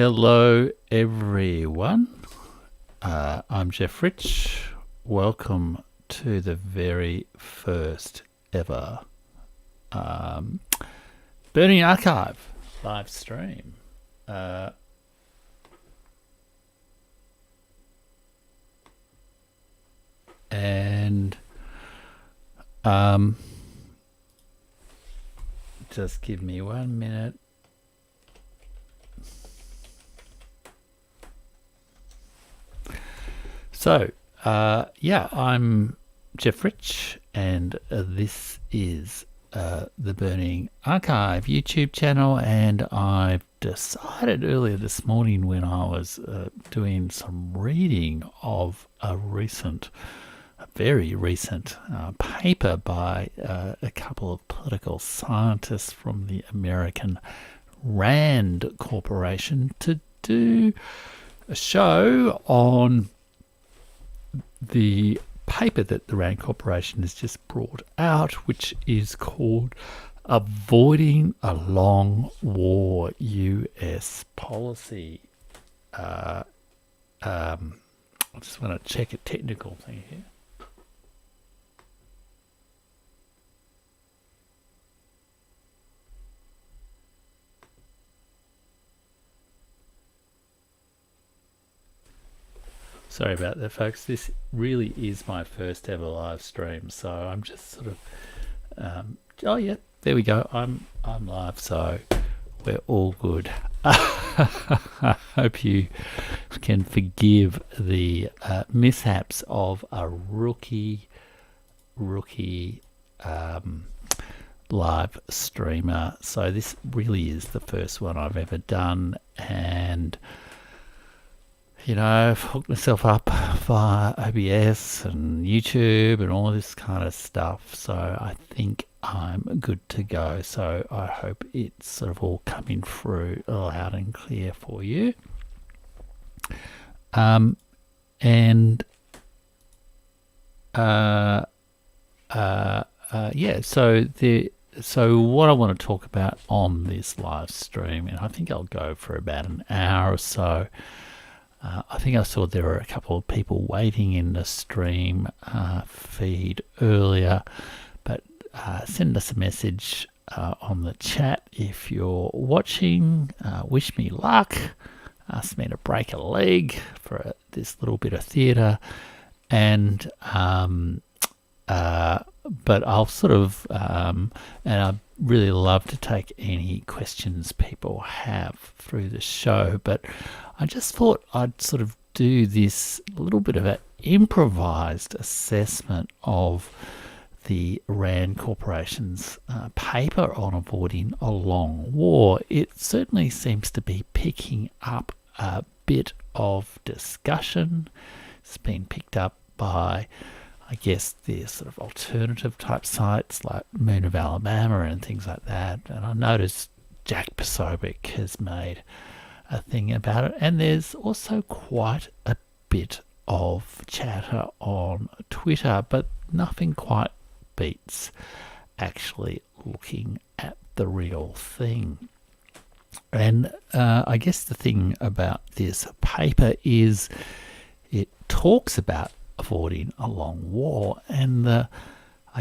Hello everyone, I'm Jeff Rich. Welcome to the very first ever Burning Archive live stream. And just give me 1 minute. So, I'm Jeff Rich, and this is the Burning Archive YouTube channel, and I've decided earlier this morning when I was doing some reading of a very recent paper by a couple of political scientists from the American Rand Corporation to do a show on the paper that the Rand Corporation has just brought out, which is called Avoiding a Long War U.S. Policy. I just want to check a technical thing here. Sorry about that, folks. This really is my first ever live stream, so I'm just sort of oh yeah, there we go. I'm live, so we're all good. I hope you can forgive the mishaps of a rookie live streamer. So this really is the first one I've ever done, and you know, I've hooked myself up via OBS and YouTube and all this kind of stuff. So I think I'm good to go. So I hope it's sort of all coming through loud and clear for you. So what I want to talk about on this live stream, and I think I'll go for about an hour or so. I think I saw there were a couple of people waiting in the stream feed earlier, but send us a message on the chat if you're watching. Wish me luck. Ask me to break a leg for this little bit of theatre, and but I'll sort of and I'd really love to take any questions people have through the show, but I just thought I'd sort of do this little bit of an improvised assessment of the Rand Corporation's paper on avoiding a long war. It certainly seems to be picking up a bit of discussion. It's been picked up by, I guess, the sort of alternative type sites like Moon of Alabama and things like that. And I noticed Jack Posobiec has made a thing about it, and there's also quite a bit of chatter on Twitter, but nothing quite beats actually looking at the real thing. And I guess the thing about this paper is it talks about avoiding a long war, and I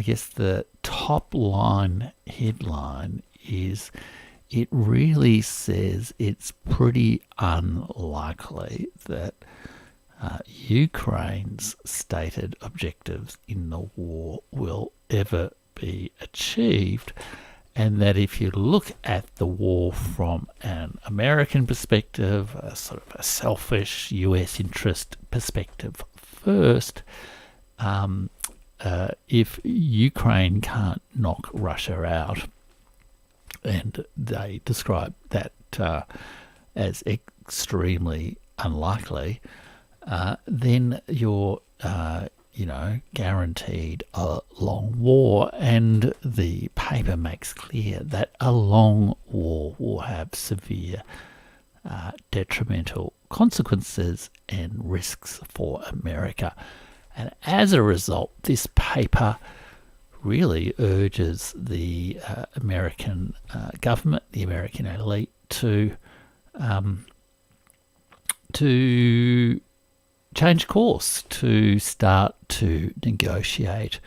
guess the top line headline is it really says it's pretty unlikely that Ukraine's stated objectives in the war will ever be achieved, and that if you look at the war from an American perspective, a sort of a selfish US interest perspective first, if Ukraine can't knock Russia out, and they describe that as extremely unlikely, then you're, guaranteed a long war. And the paper makes clear that a long war will have severe detrimental consequences and risks for America. And as a result, this paper really urges the American government, the American elite, to to change course, to start to negotiate,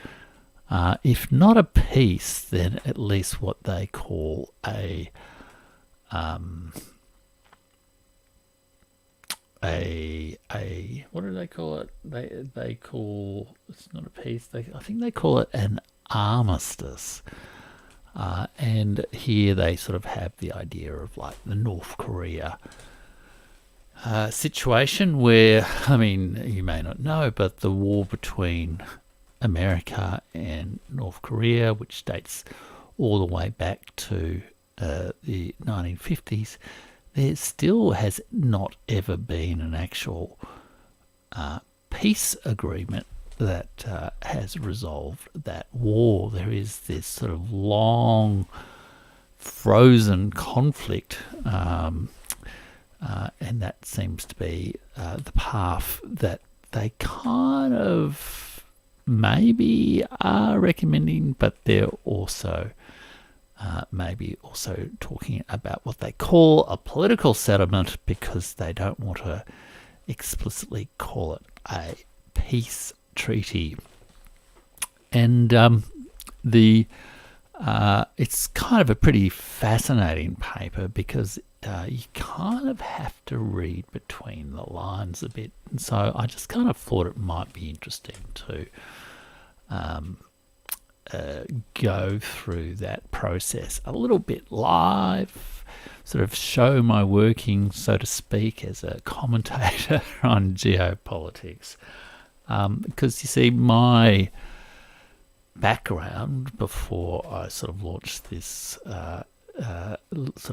if not a peace, then at least what they call a what do they call it? They call, it's not a peace. I think they call it an armistice. And here they sort of have the idea of like the North Korea situation where, I mean, you may not know, but the war between America and North Korea, which dates all the way back to the 1950s, there still has not ever been an actual peace agreement that has resolved that war. There is this sort of long frozen conflict, and that seems to be the path that they kind of maybe are recommending, but they're also maybe also talking about what they call a political settlement, because they don't want to explicitly call it a peace treaty. And it's kind of a pretty fascinating paper, because you kind of have to read between the lines a bit. And so I just kind of thought it might be interesting to go through that process a little bit live, sort of show my working, so to speak, as a commentator on geopolitics. Because you see, my background before I sort of launched this sort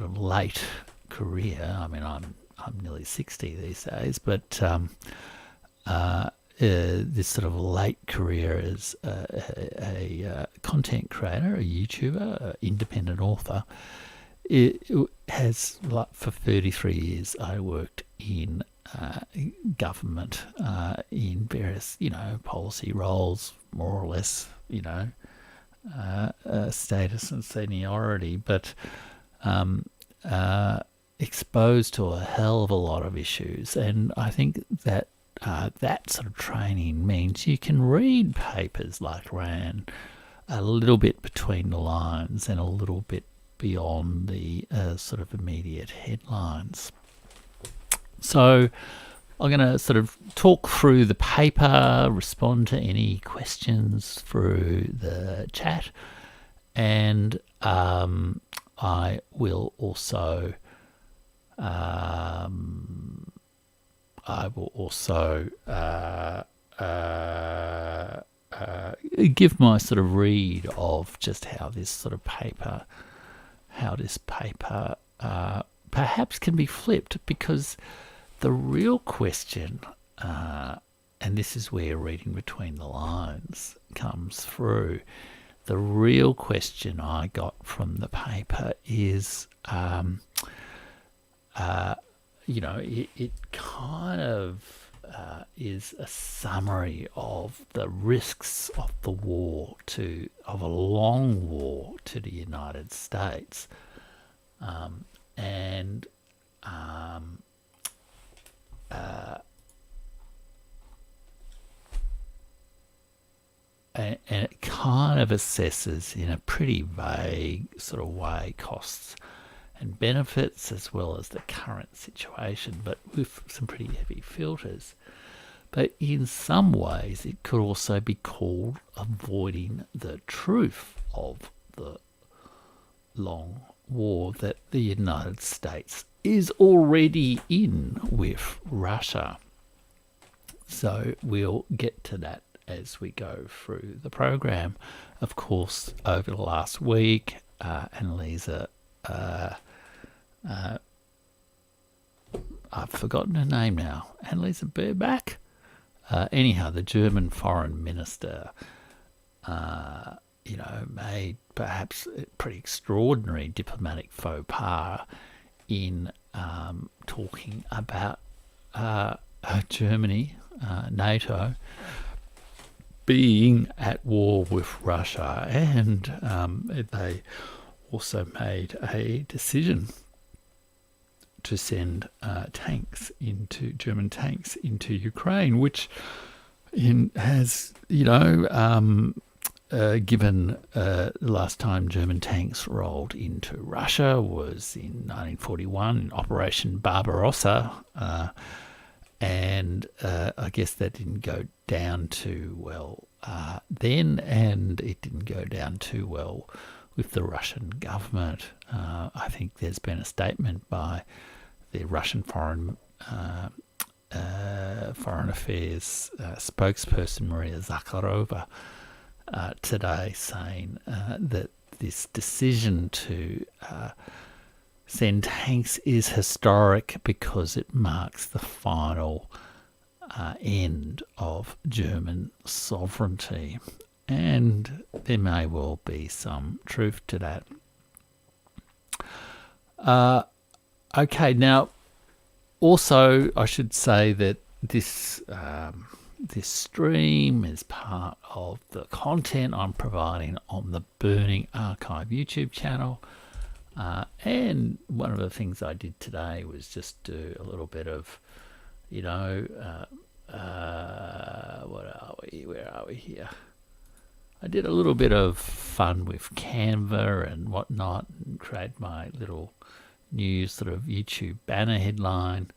of late career, I mean, I'm nearly 60 these days, but this sort of late career as a content creator, a YouTuber, an independent author, it has, like, for 33 years I worked in government in various, policy roles, more or less, status and seniority, but exposed to a hell of a lot of issues. And I think that that sort of training means you can read papers like Ran a little bit between the lines and a little bit beyond the sort of immediate headlines. So I'm going to sort of talk through the paper, respond to any questions through the chat, and I will also give my sort of read of just how this paper perhaps can be flipped, because the real question, and this is where reading between the lines comes through, the real question I got from the paper is, it kind of is a summary of the risks of the war, of a long war to the United States, and it kind of assesses in a pretty vague sort of way costs and benefits, as well as the current situation, but with some pretty heavy filters. But in some ways it could also be called avoiding the truth of the long war that the United States is already in with Russia. So we'll get to that as we go through the program. Of course, over the last week, Annalisa, I've forgotten her name now, Annalisa Baerbock, anyhow, the German foreign minister, made perhaps a pretty extraordinary diplomatic faux pas in talking about Germany, NATO, being at war with Russia, and they also made a decision to send German tanks into Ukraine, which has, given the last time German tanks rolled into Russia was in 1941 in Operation Barbarossa, and I guess that didn't go down too well then, and it didn't go down too well with the Russian government. I think there's been a statement by the Russian Foreign Affairs spokesperson Maria Zakharova today saying that this decision to send tanks is historic because it marks the final end of German sovereignty. And there may well be some truth to that. Okay, now, also I should say that this stream is part of the content I'm providing on the Burning Archive YouTube channel. And one of the things I did today was just do a little bit of, where are we here? I did a little bit of fun with Canva and whatnot, and create my little new sort of YouTube banner headline,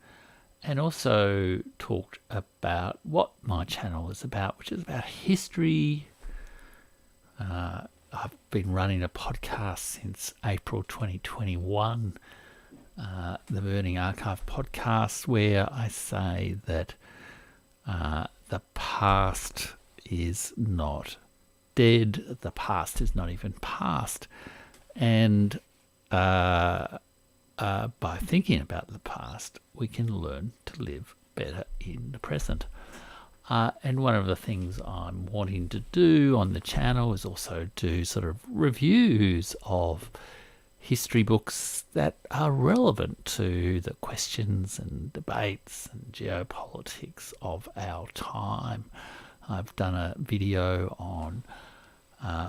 and also talked about what my channel is about, which is about history. I've been running a podcast since April 2021, the Burning Archive podcast, where I say that the past is not dead, the past is not even past, and by thinking about the past, we can learn to live better in the present. And one of the things I'm wanting to do on the channel is also do sort of reviews of history books that are relevant to the questions and debates and geopolitics of our time. I've done a video on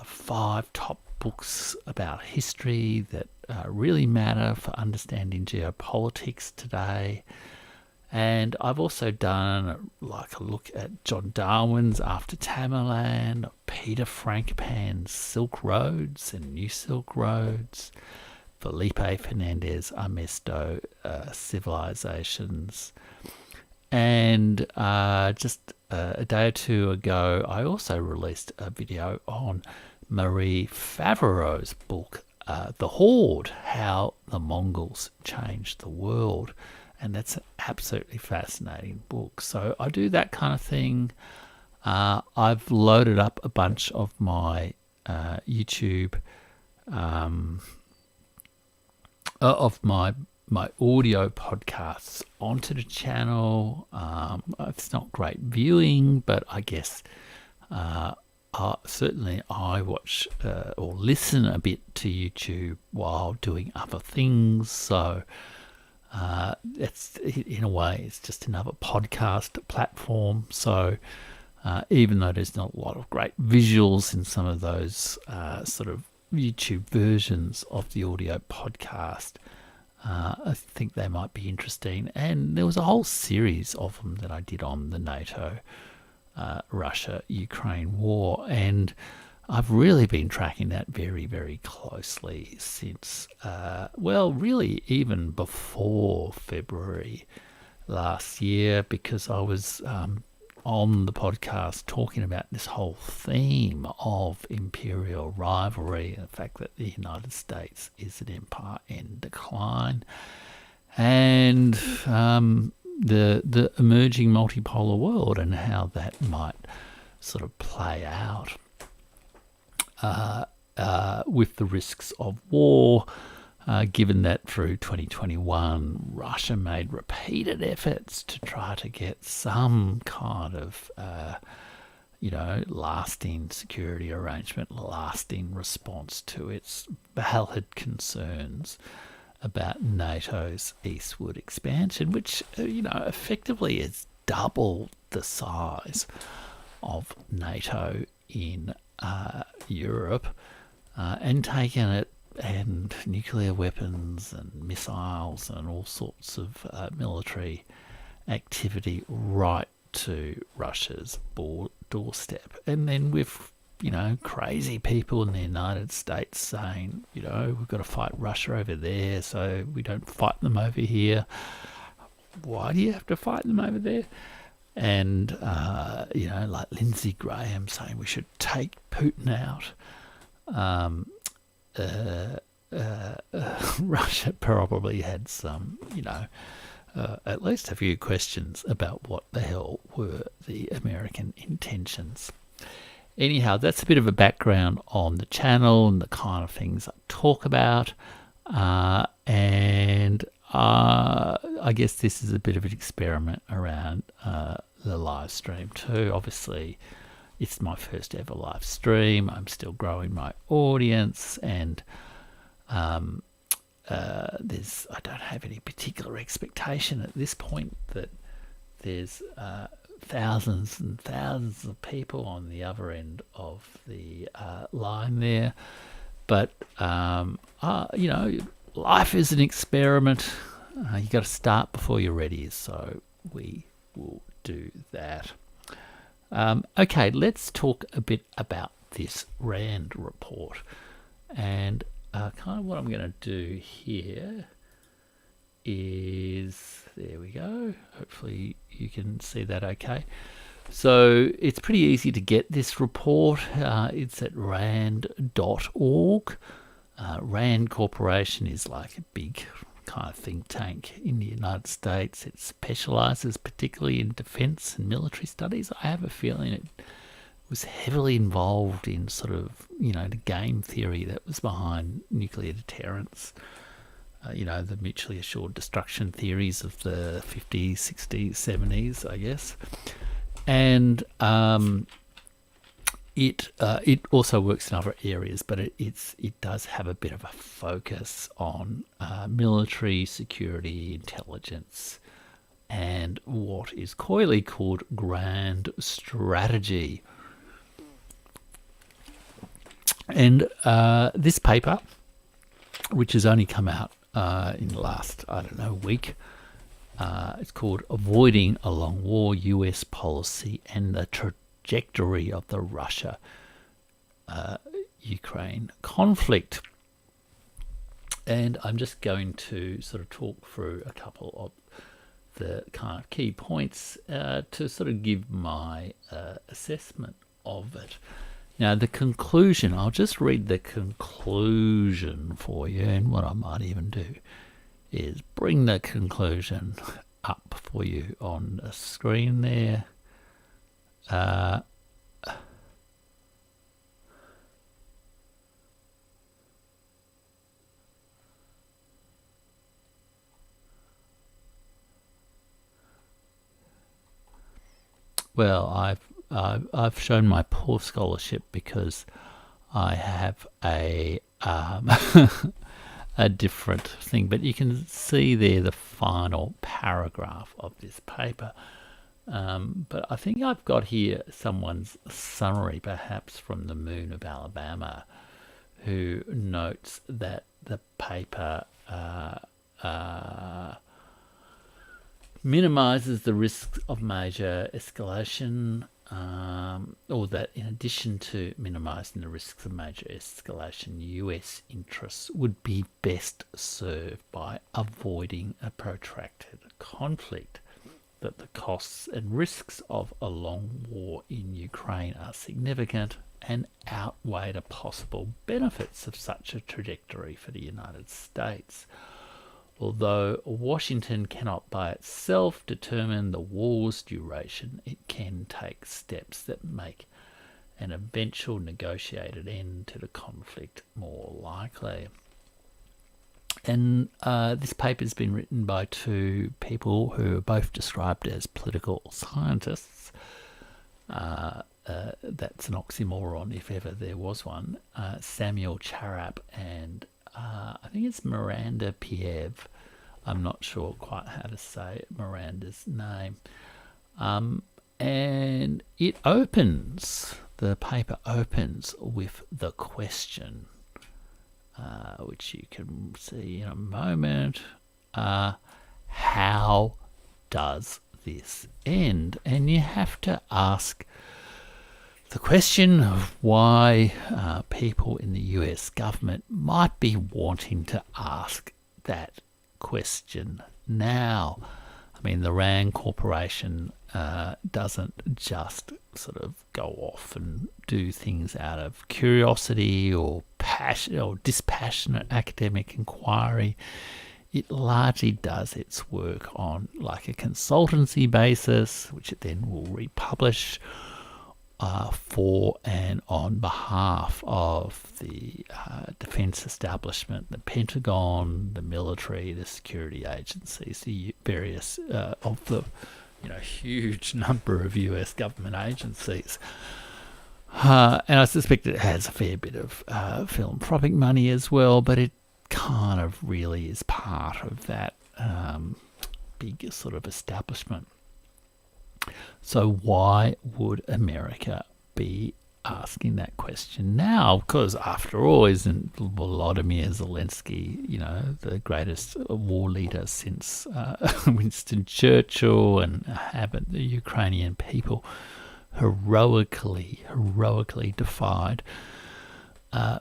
5 top books about history that really matter for understanding geopolitics today. And I've also done a look at John Darwin's After Tamerlan, Peter Frankopan's Silk Roads and New Silk Roads, Felipe Fernandez Armesto, Civilizations. And just a day or two ago, I also released a video on Marie Favreau's book, The Horde, How the Mongols Changed the World. And that's an absolutely fascinating book. So I do that kind of thing. I've loaded up a bunch of my YouTube, of my audio podcasts onto the channel. It's not great viewing, but I guess certainly I watch or listen a bit to YouTube while doing other things. So it's, in a way, it's just another podcast platform. So even though there's not a lot of great visuals in some of those sort of YouTube versions of the audio podcast, I think they might be interesting. And there was a whole series of them that I did on the NATO Russia-Ukraine war, and I've really been tracking that very, very closely since, really even before February last year, because I was on the podcast talking about this whole theme of imperial rivalry and the fact that the United States is an empire in decline, and the emerging multipolar world and how that might sort of play out with the risks of war, given that through 2021 Russia made repeated efforts to try to get some kind of lasting security arrangement, lasting response to its valid concerns about NATO's eastward expansion, which effectively is double the size of NATO in Europe, and taken it and nuclear weapons and missiles and all sorts of military activity right to Russia's doorstep. And then with, crazy people in the United States saying, we've got to fight Russia over there, so we don't fight them over here. Why do you have to fight them over there? And, like Lindsey Graham saying we should take Putin out. Russia probably had some, at least a few questions about what the hell were the American intentions. Anyhow, that's a bit of a background on the channel and the kind of things I talk about. And I guess this is a bit of an experiment around the live stream too. Obviously, it's my first ever live stream. I'm still growing my audience, and I don't have any particular expectation at this point that there's thousands and thousands of people on the other end of the line there. But life is an experiment. You got to start before you're ready, so we will do that. Okay, let's talk a bit about this RAND report, and kind of what I'm going to do here is, there we go, hopefully you can see that okay. So it's pretty easy to get this report. It's at rand.org. RAND Corporation is like a big kind of think tank in the United States. It specializes particularly in defense and military studies. I have a feeling it was heavily involved in sort of, the game theory that was behind nuclear deterrence. The mutually assured destruction theories of the 50s, 60s, 70s, I guess. And it also works in other areas, but it does have a bit of a focus on military security, intelligence, and what is coyly called grand strategy. And this paper, which has only come out in the last, week, it's called Avoiding a Long War U.S. Policy and the Trajectory of the Russia-Ukraine Conflict. And I'm just going to sort of talk through a couple of the kind of key points to sort of give my assessment of it. Now, the conclusion, I'll just read the conclusion for you, and what I might even do is bring the conclusion up for you on the screen there. Well, I've shown my poor scholarship because I have a a different thing, but you can see there the final paragraph of this paper. But I think I've got here someone's summary, perhaps from the Moon of Alabama, who notes that the paper minimizes the risks of major escalation, or that in addition to minimizing the risks of major escalation, US interests would be best served by avoiding a protracted conflict, that the costs and risks of a long war in Ukraine are significant and outweigh the possible benefits of such a trajectory for the United States. Although Washington cannot by itself determine the war's duration, it can take steps that make an eventual negotiated end to the conflict more likely. And this paper has been written by two people who are both described as political scientists. That's an oxymoron if ever there was one. Samuel Charap and I think it's Miranda Piev. I'm not sure quite how to say Miranda's name. And it opens, the paper opens with the question, which you can see in a moment. How does this end? And you have to ask the question of why people in the US government might be wanting to ask that question now. I mean, the RAND Corporation doesn't just sort of go off and do things out of curiosity or passion or dispassionate academic inquiry. It largely does its work on like a consultancy basis, which it then will republish for and on behalf of the defense establishment, the Pentagon, the military, the security agencies, the various of the huge number of US government agencies. And I suspect it has a fair bit of philanthropic money as well, but it kind of really is part of that big sort of establishment. So why would America be asking that question now? Because after all, isn't Volodymyr Zelensky, the greatest war leader since Winston Churchill, and haven't the Ukrainian people heroically defied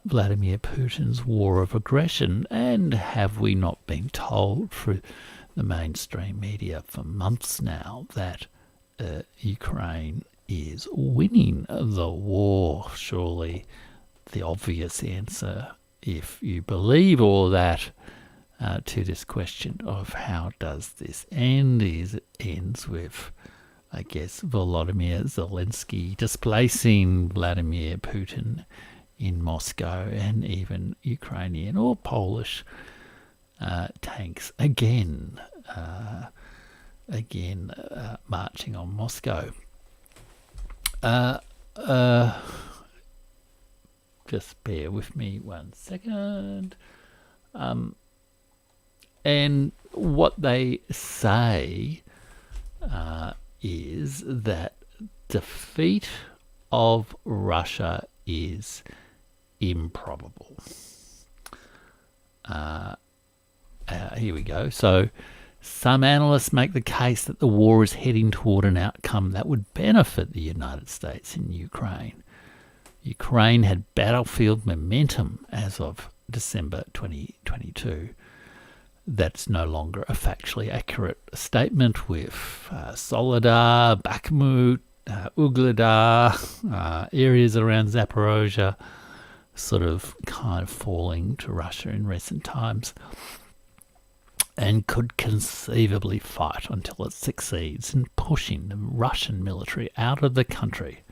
Vladimir Putin's war of aggression? And have we not been told through the mainstream media for months now that Ukraine is winning the war? Surely the obvious answer, if you believe all that, to this question of how does this end, is it ends with, I guess, Volodymyr Zelensky displacing Vladimir Putin in Moscow, and even Ukrainian or Polish tanks again marching on Moscow. Just bear with me 1 second. And what they say is that defeat of Russia is improbable. Here we go. So some analysts make the case that the war is heading toward an outcome that would benefit the United States in Ukraine. Ukraine had battlefield momentum as of December 2022. That's no longer a factually accurate statement, with Soledar, Bakhmut, Ugledar, areas around Zaporozhye sort of kind of falling to Russia in recent times, and could conceivably fight until it succeeds in pushing the Russian military out of the country.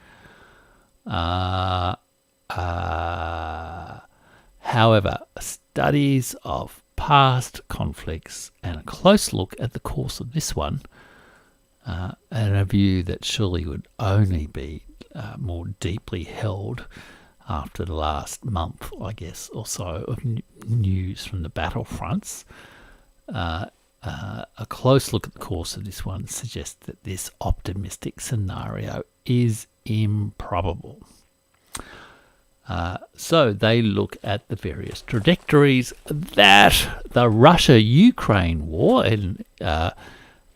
However, studies of past conflicts and a close look at the course of this one, and a view that surely would only be more deeply held after the last month, I guess, or so of news from the battlefronts. A close look at the course of this one suggests that this optimistic scenario is improbable. So they look at the various trajectories that the Russia-Ukraine war, and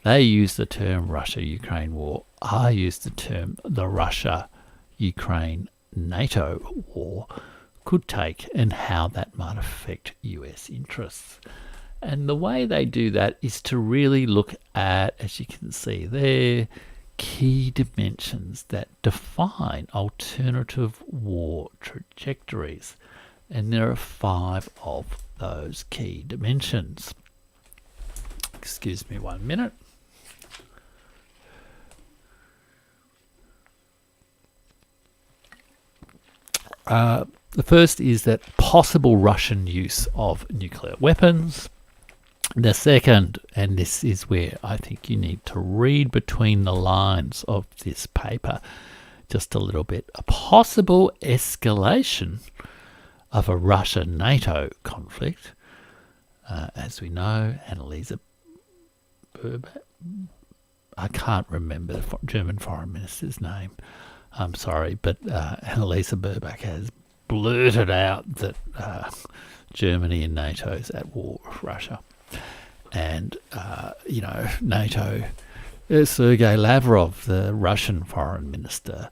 they use the term Russia-Ukraine war. I use the term the Russia-Ukraine-NATO war could take, and how that might affect US interests. And the way they do that is to really look at, as you can see there, key dimensions that define alternative war trajectories. And there are 5 of those key dimensions. Excuse me 1 minute. The first is that possible Russian use of nuclear weapons. The second, and this is where I think you need to read between the lines of this paper just a little bit, a possible escalation of a Russia-NATO conflict. As we know, Annalisa Baerbock, I can't remember the German foreign minister's name, I'm sorry, but Annalisa Baerbock has blurted out that Germany and NATO's at war with Russia. And, NATO, Sergei Lavrov, the Russian foreign minister,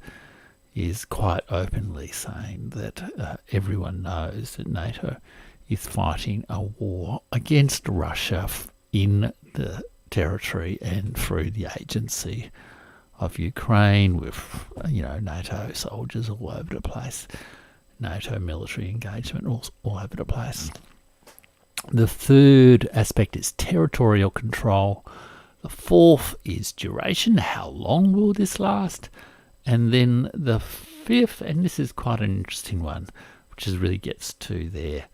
is quite openly saying that everyone knows that NATO is fighting a war against Russia in the territory and through the agency of Ukraine, with NATO soldiers all over the place, NATO military engagement all over the place. The third aspect is territorial control. The fourth is duration. How long will this last? And then the fifth, and this is quite an interesting one, which really gets to their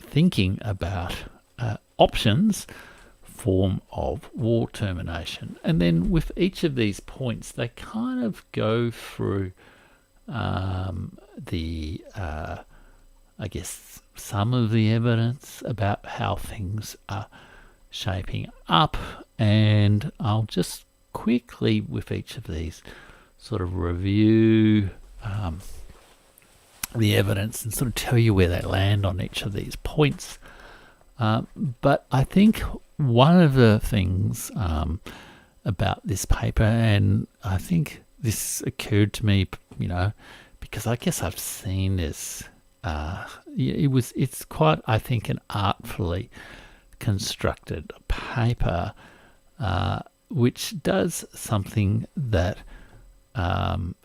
thinking about options, form of war termination. And then with each of these points, they kind of go through some of the evidence about how things are shaping up. And I'll just quickly, with each of these, sort of review the evidence and sort of tell you where they land on each of these points. But I think one of the things about this paper, and I think this occurred to me, because I guess I've seen this. It's quite, I think, an artfully constructed paper, which does something that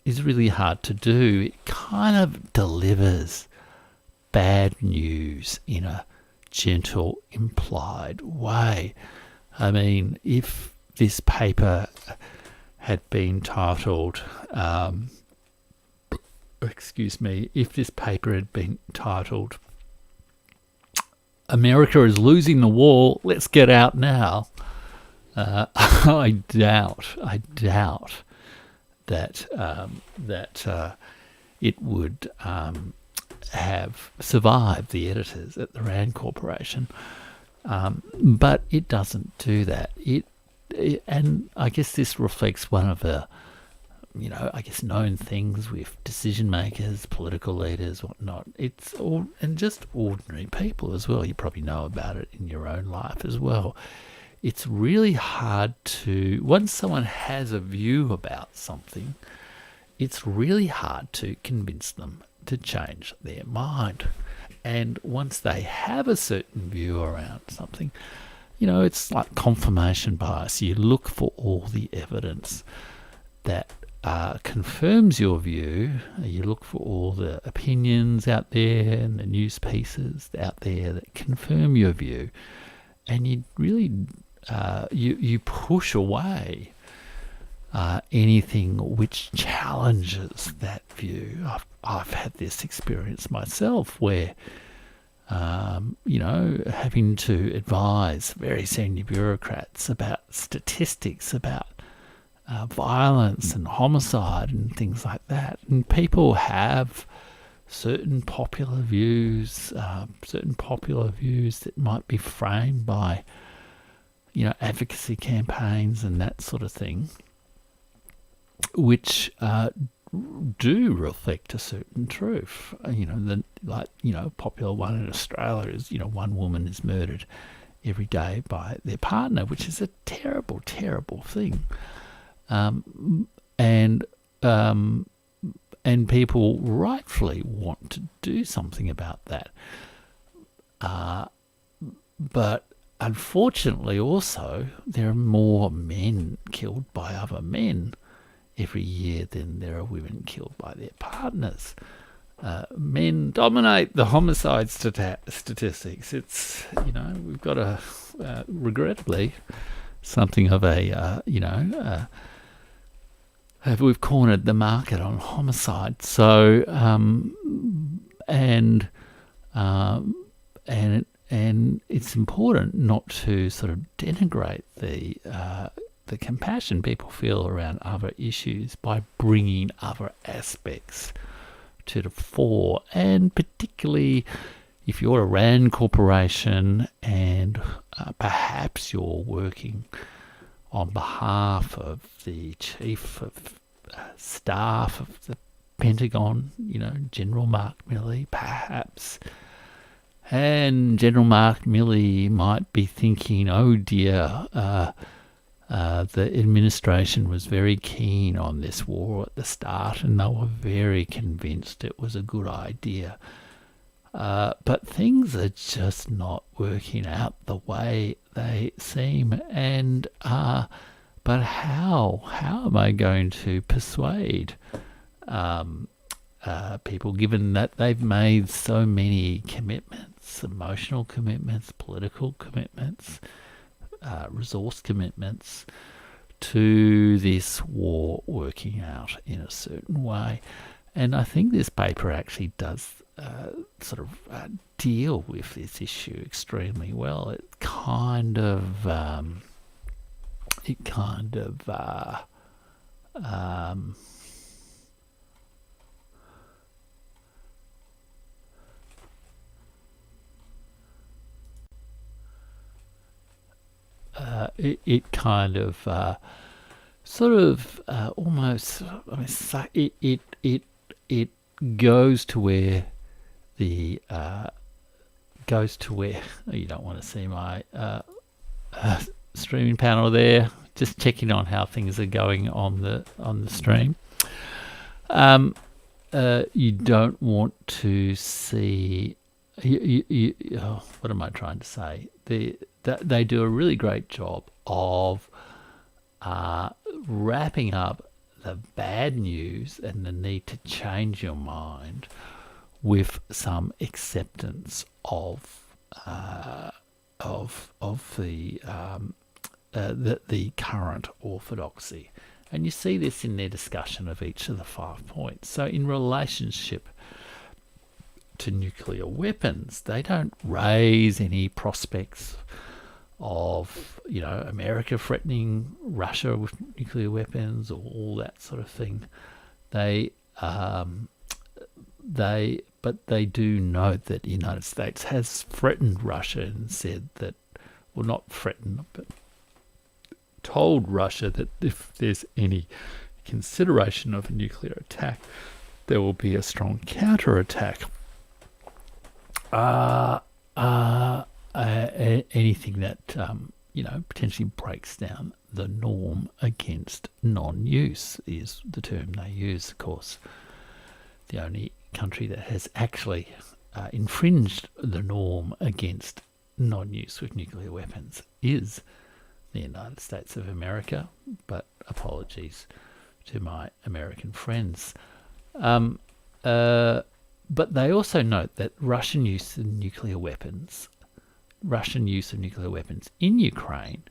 is really hard to do. It kind of delivers bad news in a gentle, implied way. I mean, if this paper had been titled, America is losing the war, let's get out now, I doubt that it would have survived the editors at the Rand Corporation, but it doesn't do that. And I guess this reflects one of the, known things with decision makers, political leaders, whatnot. It's all, and just ordinary people as well. You probably know about it in your own life as well. It's really hard to, once someone has a view about something, it's really hard to convince them to change their mind. And once they have a certain view around something, it's like confirmation bias. You look for all the evidence that confirms your view. You look for all the opinions out there and the news pieces out there that confirm your view. And you really, you push away anything which challenges that view. I've had this experience myself where, having to advise very senior bureaucrats about statistics about violence and homicide and things like that. And people have certain popular views that might be framed by, advocacy campaigns and that sort of thing, which do reflect a certain truth. Popular one in Australia is, one woman is murdered every day by their partner, which is a terrible, terrible thing. And people rightfully want to do something about that. But unfortunately also, there are more men killed by other men every year than there are women killed by their partners. Men dominate the homicide statistics. It's, we've got regrettably, something of a, we've cornered the market on homicide. So, and it's important not to sort of denigrate the compassion people feel around other issues by bringing other aspects to the fore. And particularly if you're a Rand Corporation and perhaps you're working on behalf of the chief of staff of the Pentagon, General Mark Milley, perhaps. And General Mark Milley might be thinking, oh dear, the administration was very keen on this war at the start, and they were very convinced it was a good idea. But things are just not working out the way they seem. And but how am I going to persuade people, given that they've made so many commitments, emotional commitments, political commitments, resource commitments, to this war working out in a certain way? And I think this paper actually does deal with this issue extremely well. It kind of almost, it goes to where the you don't want to see my streaming panel there. Just checking on how things are going on the stream. You don't want to see. What am I trying to say? They do a really great job of wrapping up the bad news and the need to change your mind with some acceptance of the current orthodoxy. And you see this in their discussion of each of the 5 points. So in relationship to nuclear weapons, they don't raise any prospects of America threatening Russia with nuclear weapons or all that sort of thing. But they do note that the United States has threatened Russia and said that, well, not threatened, but told Russia that if there's any consideration of a nuclear attack, there will be a strong counterattack. Anything that potentially breaks down the norm against non-use is the term they use. Of course, the only country that has actually infringed the norm against non-use with nuclear weapons is the United States of America, but apologies to my American friends. But they also note that Russian use of nuclear weapons in Ukraine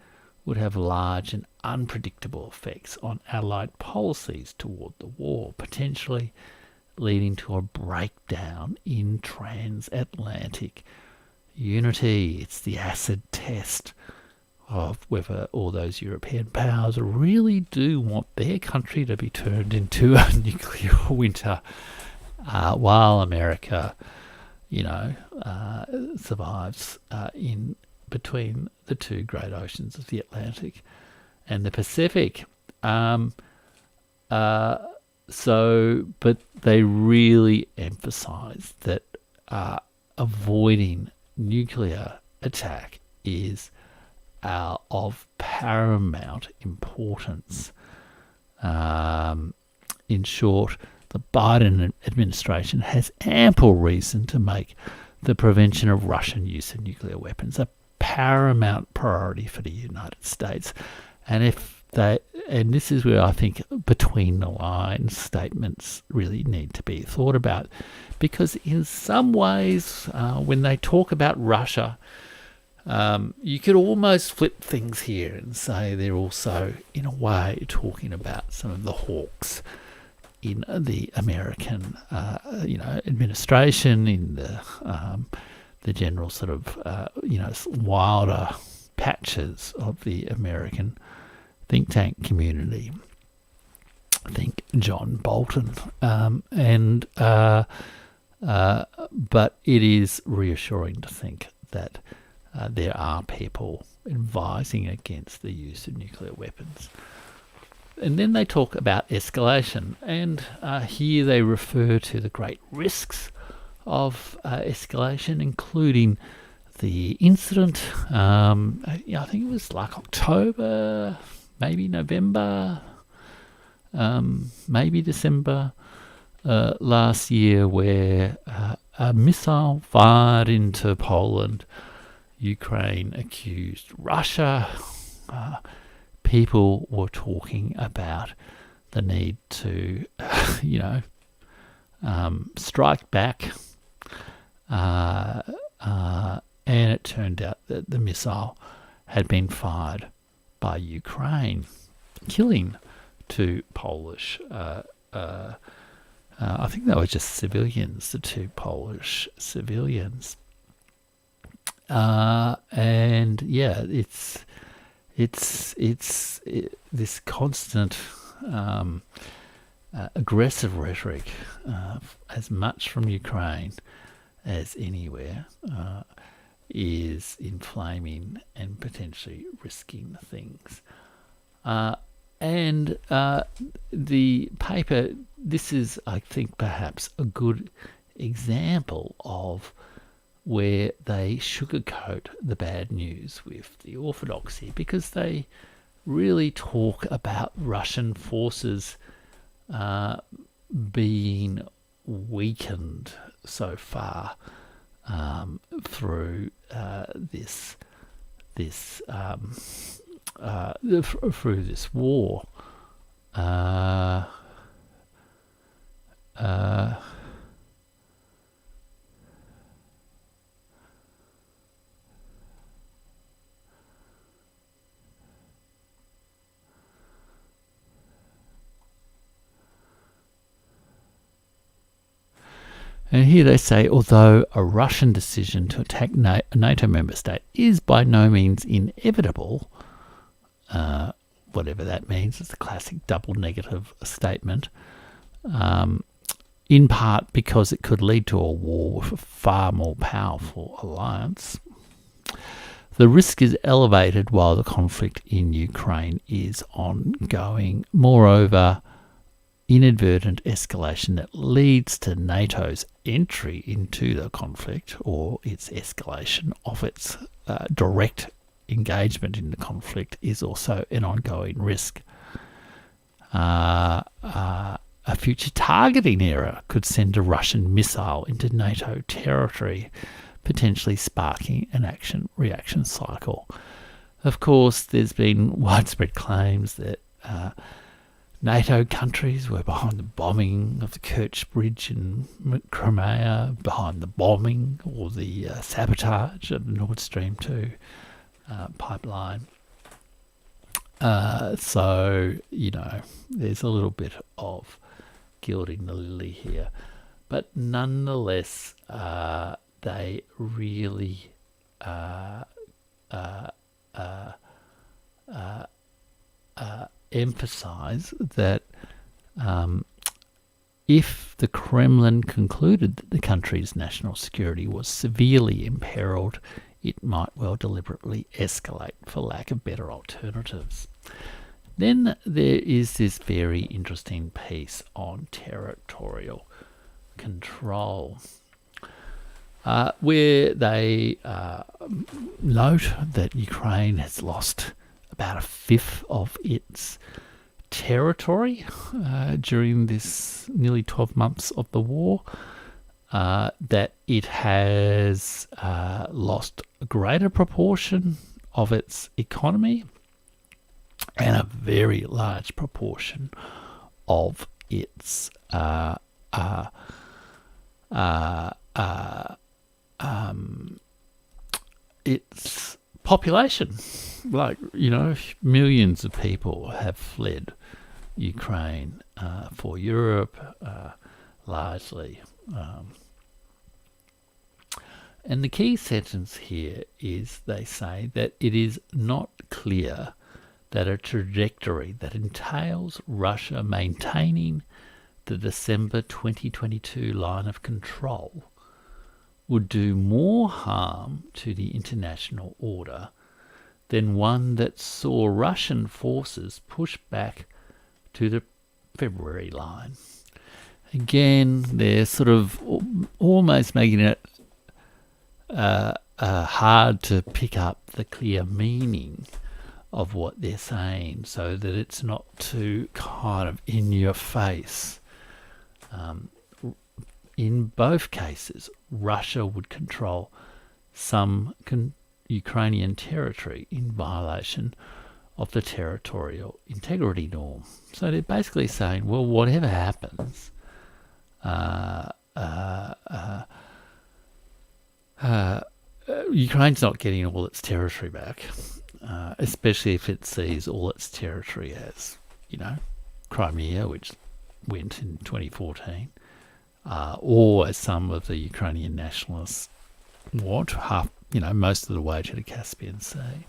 would have large and unpredictable effects on Allied policies toward the war, potentially leading to a breakdown in transatlantic unity. It's the acid test of whether all those European powers really do want their country to be turned into a nuclear winter, while America, survives in between the two great oceans of the Atlantic and the Pacific. But they really emphasize that avoiding nuclear attack is of paramount importance. In short, the Biden administration has ample reason to make the prevention of Russian use of nuclear weapons a paramount priority for the United States. And this is where I think between the lines statements really need to be thought about, because in some ways, when they talk about Russia, you could almost flip things here and say they're also, in a way, talking about some of the hawks in the American, administration, in the general sort of, wilder patches of the American think tank community. Think John Bolton, but it is reassuring to think that there are people advising against the use of nuclear weapons. And then they talk about escalation, and here they refer to the great risks of escalation, including the incident. I think it was like October, maybe November, maybe December last year, where a missile fired into Poland. Ukraine accused Russia. People were talking about the need to, strike back. And it turned out that the missile had been fired by Ukraine, killing two Polish, I think they were just civilians, the two Polish civilians. And yeah, it's this constant aggressive rhetoric, as much from Ukraine as anywhere, is inflaming and potentially risking things. And the paper, this is, I think, perhaps a good example of where they sugarcoat the bad news with the orthodoxy, because they really talk about Russian forces being weakened so far through through this war. And here they say, although a Russian decision to attack a NATO member state is by no means inevitable, whatever that means, it's a classic double negative statement, in part because it could lead to a war with a far more powerful alliance. The risk is elevated while the conflict in Ukraine is ongoing. Moreover, inadvertent escalation that leads to NATO's entry into the conflict, or its escalation of its direct engagement in the conflict, is also an ongoing risk. A future targeting error could send a Russian missile into NATO territory, potentially sparking an action-reaction cycle. Of course, there's been widespread claims that NATO countries were behind the bombing of the Kerch Bridge in Crimea, behind the bombing or the sabotage of the Nord Stream 2 pipeline. So, there's a little bit of gilding the lily here. But nonetheless, they really emphasize that if the Kremlin concluded that the country's national security was severely imperiled, it might well deliberately escalate for lack of better alternatives. Then there is this very interesting piece on territorial control, where they note that Ukraine has lost about a fifth of its territory during this nearly 12 months of the war, that it has lost a greater proportion of its economy and a very large proportion of its population. Millions of people have fled Ukraine for Europe, largely. And the key sentence here is, they say that it is not clear that a trajectory that entails Russia maintaining the December 2022 line of control would do more harm to the international order than one that saw Russian forces push back to the February line. Again, they're sort of almost making it hard to pick up the clear meaning of what they're saying, so that it's not too kind of in your face. In both cases, Russia would control some Ukrainian territory in violation of the territorial integrity norm. So they're basically saying, well, whatever happens, Ukraine's not getting all its territory back, especially if it sees all its territory as, Crimea, which went in 2014, or as some of the Ukrainian nationalists want, most of the way to the Caspian Sea.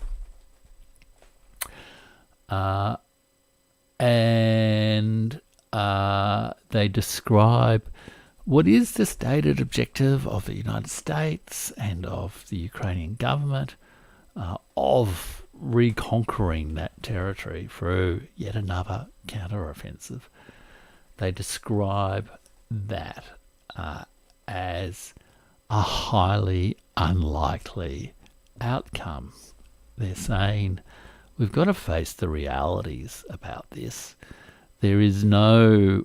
And they describe what is the stated objective of the United States and of the Ukrainian government of reconquering that territory through yet another counteroffensive. They describe that as a highly unlikely outcome. They're saying we've got to face the realities about this. There is no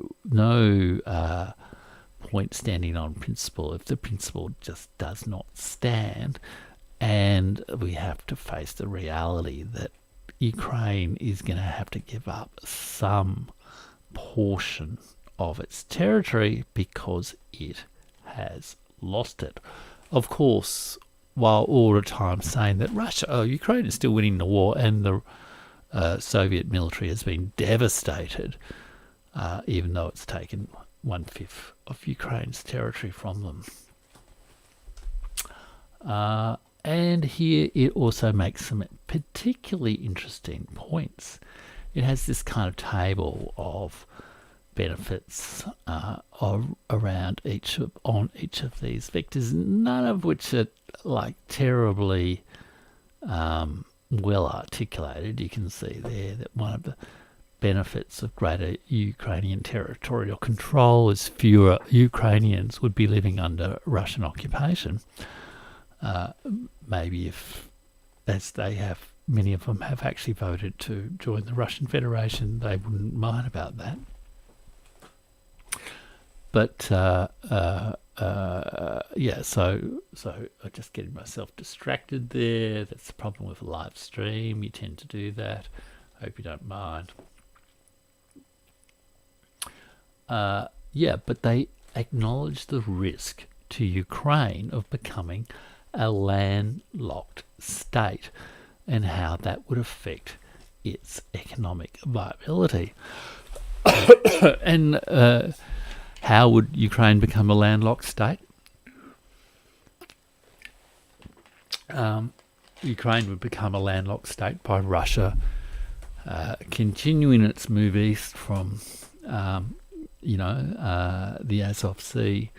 point standing on principle if the principle just does not stand, and we have to face the reality that Ukraine is going to have to give up some portion of its territory because it has lost it. Of course, while all the time saying that Ukraine is still winning the war, and the Soviet military has been devastated, even though it's taken 1/5 of Ukraine's territory from them. And here it also makes some particularly interesting points. It has this kind of table of benefits around each of these vectors, none of which are terribly well articulated. You can see there that one of the benefits of greater Ukrainian territorial control is fewer Ukrainians would be living under Russian occupation. Maybe if, as they have, many of them have actually voted to join the Russian Federation, they wouldn't mind about that. But so I'm just getting myself distracted there. That's the problem with a live stream. You tend to do that. Hope you don't mind. But they acknowledge the risk to Ukraine of becoming a landlocked state and how that would affect its economic viability. And how would Ukraine become a landlocked state? Ukraine would become a landlocked state by Russia continuing its move east from the Azov Sea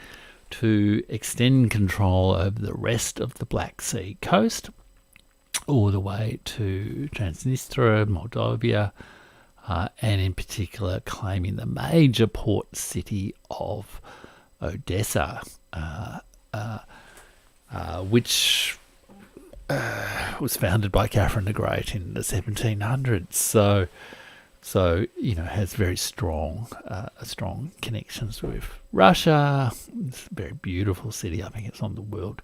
to extend control over the rest of the Black Sea coast, all the way to Transnistria, Moldova, and in particular claiming the major port city of Odessa, which was founded by Catherine the Great in the 1700s. So has very strong connections with Russia. It's a very beautiful city. I think it's on the World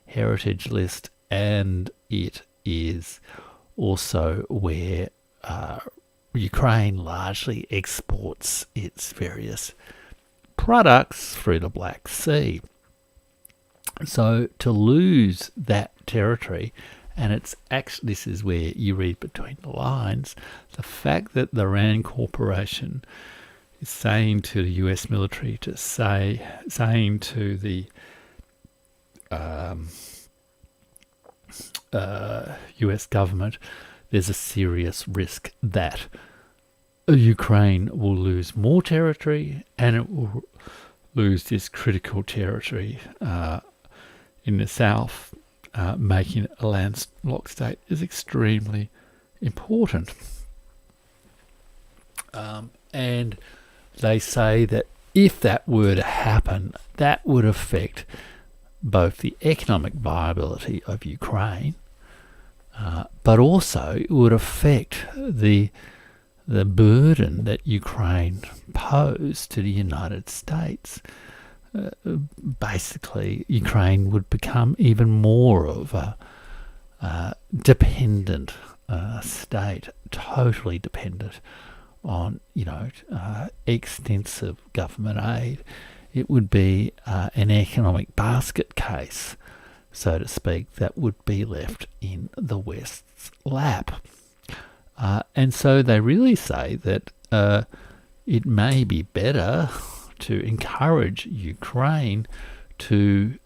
Heritage List, and it is also where Ukraine largely exports its various products through the Black Sea. So to lose that territory, and it's actually, this is where you read between the lines, the fact that the RAND Corporation is saying to the US military, saying to the US government, there's a serious risk that Ukraine will lose more territory, and it will lose this critical territory in the south. Making it a landlocked state is extremely important. And they say that if that were to happen, that would affect both the economic viability of Ukraine, but also it would affect the burden that Ukraine posed to the United States. Basically, Ukraine would become even more of a dependent state, totally dependent on extensive government aid. It would be an economic basket case, so to speak, that would be left in the West's lap. And so they really say that it may be better to encourage Ukraine to,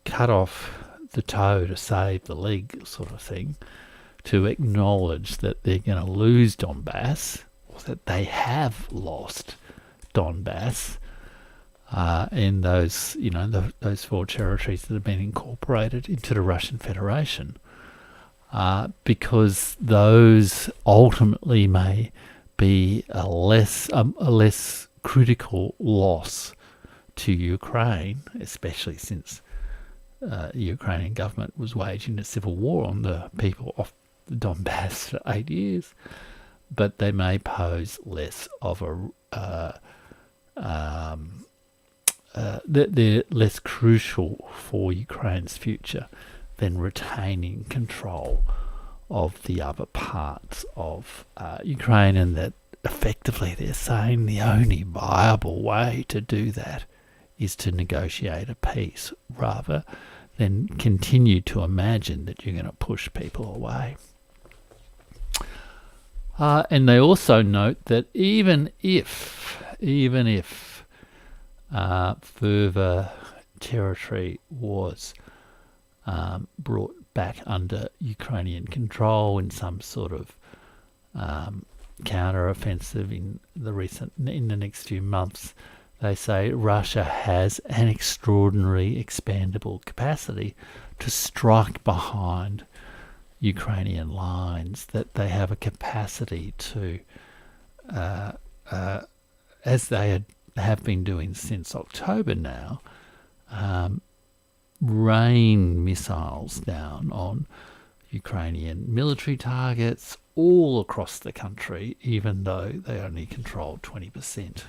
cut off the toe to save the leg, sort of thing, to acknowledge that they're going to lose Donbass, or that they have lost Donbass, and those, those four territories that have been incorporated into the Russian Federation, because those ultimately may be a less critical loss to Ukraine, especially since the Ukrainian government was waging a civil war on the people of the Donbass for 8 years, but they may pose less of they're less crucial for Ukraine's future than retaining control of the other parts of Ukraine, and that effectively they're saying the only viable way to do that is to negotiate a peace rather than continue to imagine that you're going to push people away. And they also note that even if further territory was brought back under Ukrainian control in some sort of counter-offensive in the next few months, they say Russia has an extraordinary expandable capacity to strike behind Ukrainian lines, that they have a capacity to, as they have been doing since October now, rain missiles down on Ukrainian military targets all across the country, even though they only control 20%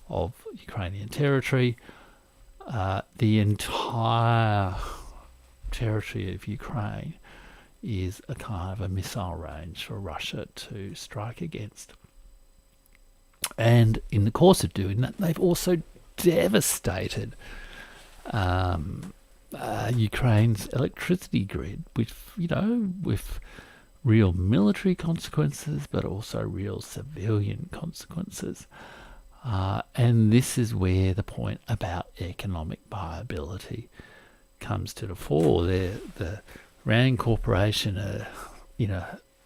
of Ukrainian territory. The entire territory of Ukraine is a kind of a missile range for Russia to strike against. And in the course of doing that, they've also devastated Ukraine's electricity grid with real military consequences, but also real civilian consequences. And this is where the point about economic viability comes to the fore. The Rand Corporation, a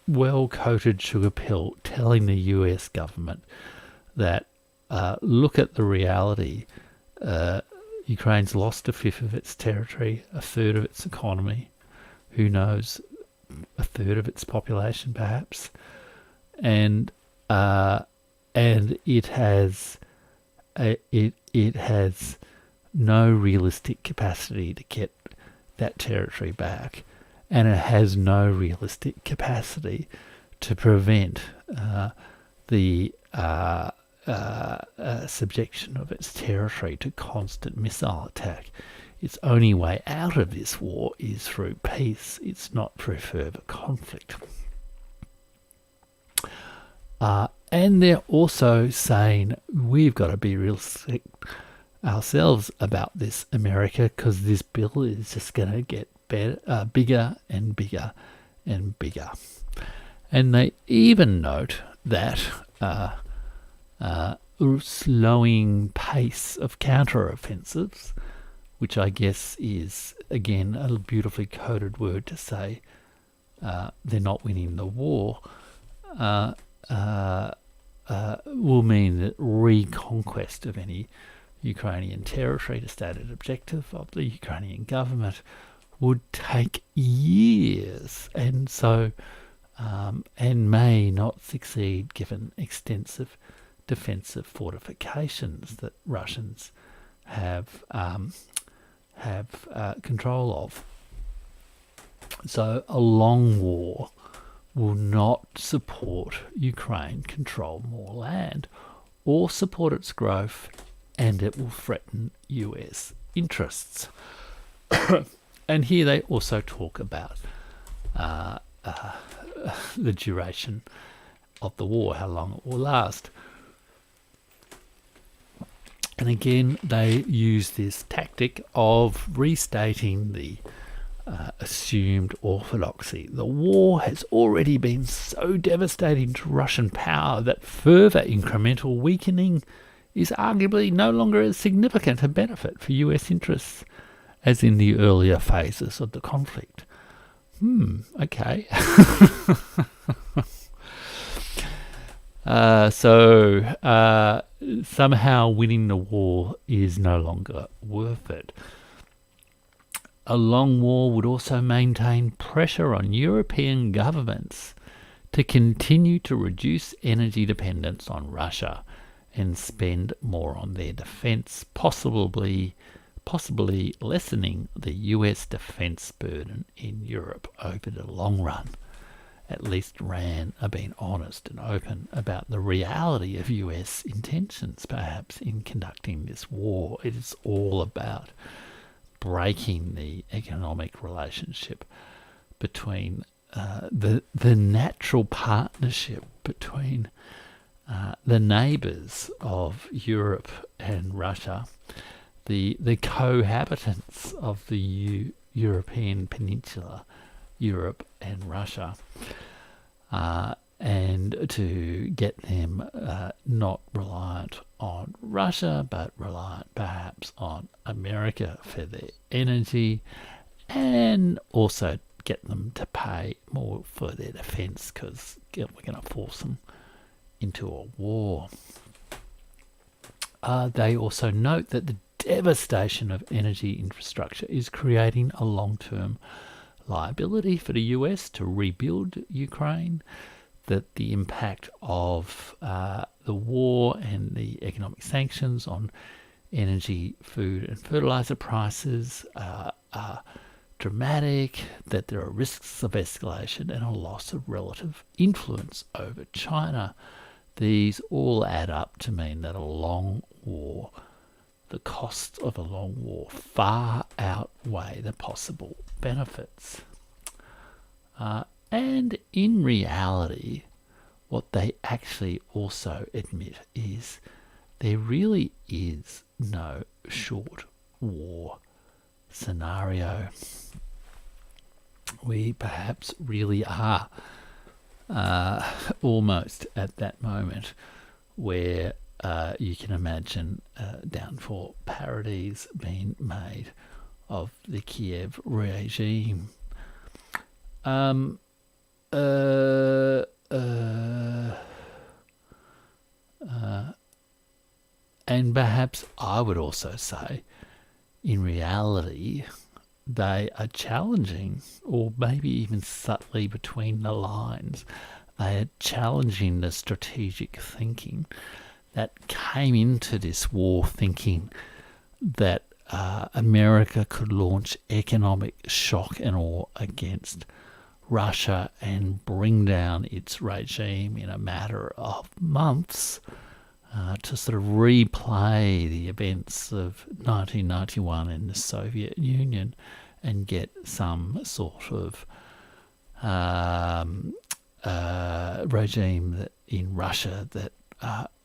well-coated sugar pill, telling the US government that look at the reality. Ukraine's lost a fifth of its territory, a third of its economy, who knows, a third of its population perhaps, and it has no realistic capacity to get that territory back, and it has no realistic capacity to prevent the subjection of its territory to constant missile attack. Its only way out of this war is through peace. It's not through further conflict. And they're also saying we've got to be realistic ourselves about this, America, because this bill is just going to get bigger and bigger and bigger. And they even note that slowing pace of counter-offensives, which I guess is, again, a beautifully coded word to say they're not winning the war, will mean that reconquest of any Ukrainian territory, the stated objective of the Ukrainian government, would take years, and so and may not succeed given extensive defensive fortifications that Russians have control of. So a long war will not support Ukraine control more land or support its growth, and it will threaten US interests. And here they also talk about the duration of the war, how long it will last. And again, they use this tactic of restating the assumed orthodoxy. The war has already been so devastating to Russian power that further incremental weakening is arguably no longer as significant a benefit for US interests as in the earlier phases of the conflict. Okay. So somehow winning the war is no longer worth it. A long war would also maintain pressure on European governments to continue to reduce energy dependence on Russia and spend more on their defence, possibly lessening the US defence burden in Europe over the long run. At least Rand are being honest and open about the reality of US intentions, perhaps, in conducting this war. It is all about breaking the economic relationship between the natural partnership between the neighbours of Europe and Russia, the cohabitants of the European peninsula, Europe and Russia, and to get them not reliant on Russia, but reliant perhaps on America for their energy, and also get them to pay more for their defence, because we're going to force them into a war. They also note that the devastation of energy infrastructure is creating a long-term liability for the US to rebuild Ukraine, that the impact of the war and the economic sanctions on energy, food and fertilizer prices are dramatic, that there are risks of escalation and a loss of relative influence over China. These all add up to mean that a long war, the costs of a long war, far outweigh the possible benefits. And in reality, what they actually also admit is there really is no short war scenario. We perhaps really are almost at that moment where you can imagine downfall parodies being made of the Kiev regime. And perhaps I would also say, in reality, they are challenging, or maybe even subtly between the lines, they are challenging the strategic thinking that came into this war, thinking that America could launch economic shock and awe against Russia and bring down its regime in a matter of months, to sort of replay the events of 1991 in the Soviet Union and get some sort of regime that in Russia that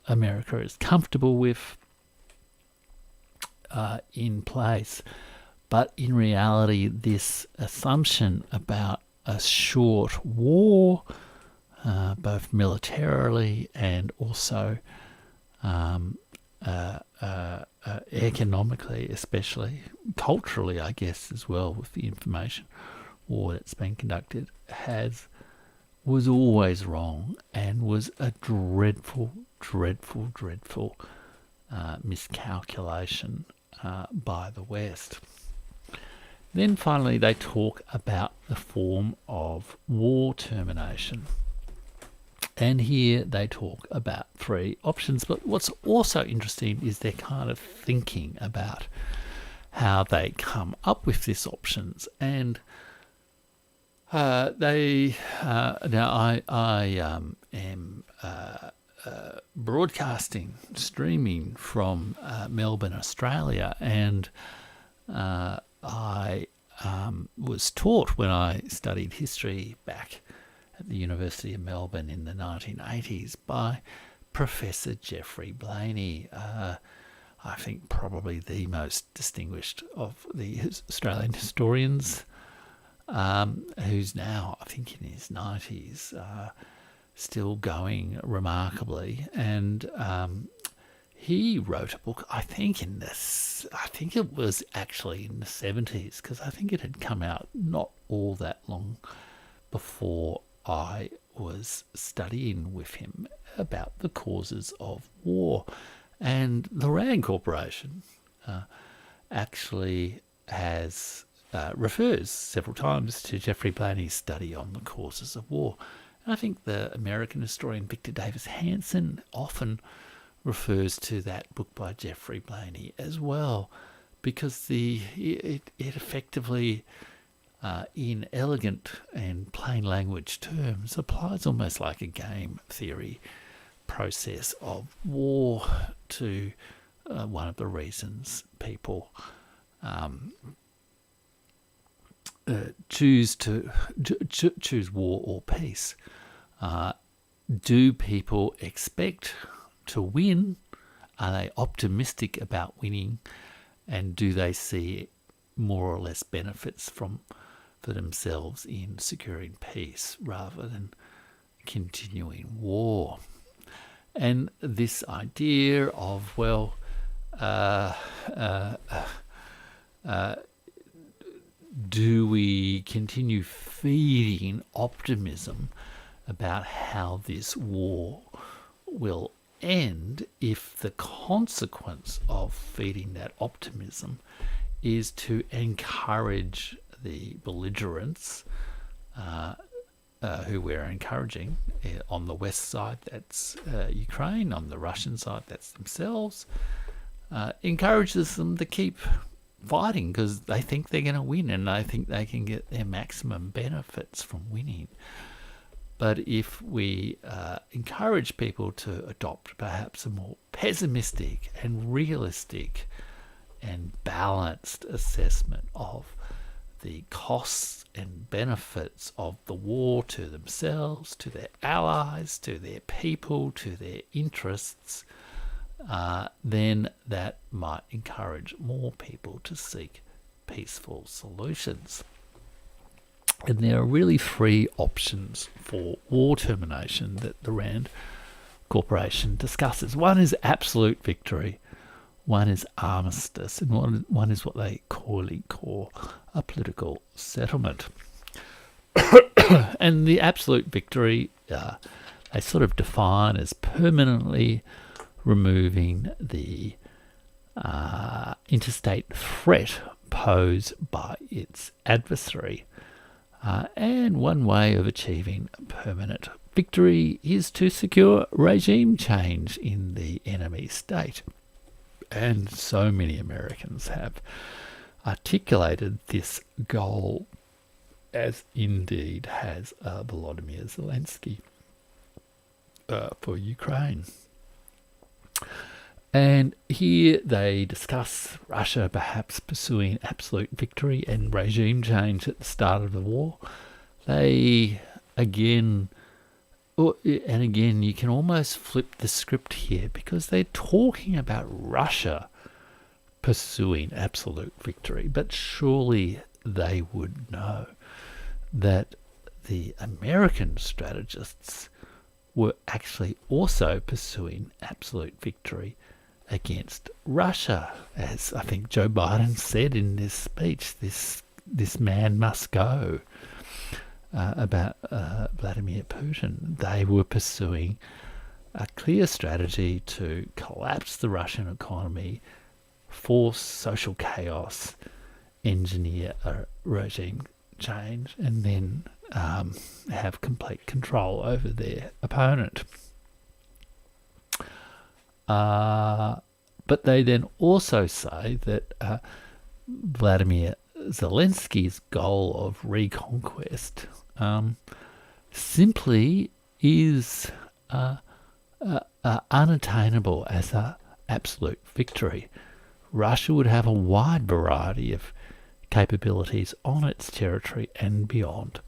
America is comfortable with in place. But in reality, this assumption about a short war, both militarily and also economically, especially culturally, I guess, as well, with the information war that's been conducted, was always wrong and was a dreadful miscalculation by the West. Then finally they talk about the form of war termination. And here they talk about 3 options. But what's also interesting is their kind of thinking about how they come up with these options. And now I am broadcasting, streaming from Melbourne, Australia, and I was taught when I studied history back at the University of Melbourne in the 1980s by Professor Geoffrey Blainey, I think probably the most distinguished of the Australian historians, who's now, I think, in his 90s, still going remarkably. And he wrote a book, I think it was actually in the 70s, because I think it had come out not all that long before I was studying with him about the causes of war. And the Rand Corporation actually refers several times to Geoffrey Blainey's study on the causes of war. And I think the American historian Victor Davis Hanson often refers to that book by Geoffrey Blainey as well, because it effectively, in elegant and plain language terms, applies almost like a game theory process of war to one of the reasons people choose war or peace. Do people expect to win? Are they optimistic about winning? And do they see more or less benefits for themselves in securing peace rather than continuing war? And this idea of, do we continue feeding optimism about how this war will end if the consequence of feeding that optimism is to encourage the belligerents who we're encouraging? On the west side, that's Ukraine. On the Russian side, that's themselves. Encourages them to keep fighting because they think they're going to win and they think they can get their maximum benefits from winning. But if we encourage people to adopt perhaps a more pessimistic and realistic and balanced assessment of the costs and benefits of the war to themselves, to their allies, to their people, to their interests, then that might encourage more people to seek peaceful solutions. And there are really 3 options for war termination that the Rand Corporation discusses. One is absolute victory, one is armistice, and one is what they call a political settlement. And the absolute victory, they sort of define as permanently removing the interstate threat posed by its adversary. And one way of achieving permanent victory is to secure regime change in the enemy state. And so many Americans have articulated this goal, as indeed has Volodymyr Zelensky for Ukraine. And here they discuss Russia perhaps pursuing absolute victory and regime change at the start of the war. They again, you can almost flip the script here because they're talking about Russia pursuing absolute victory. But surely they would know that the American strategists were actually also pursuing absolute victory against Russia. As I think Joe Biden said in this speech, this man must go, about Vladimir Putin. They were pursuing a clear strategy to collapse the Russian economy, force social chaos, engineer a regime change and then have complete control over their opponent. But they then also say that Vladimir Zelensky's goal of reconquest simply is unattainable as an absolute victory. Russia would have a wide variety of capabilities on its territory and beyond,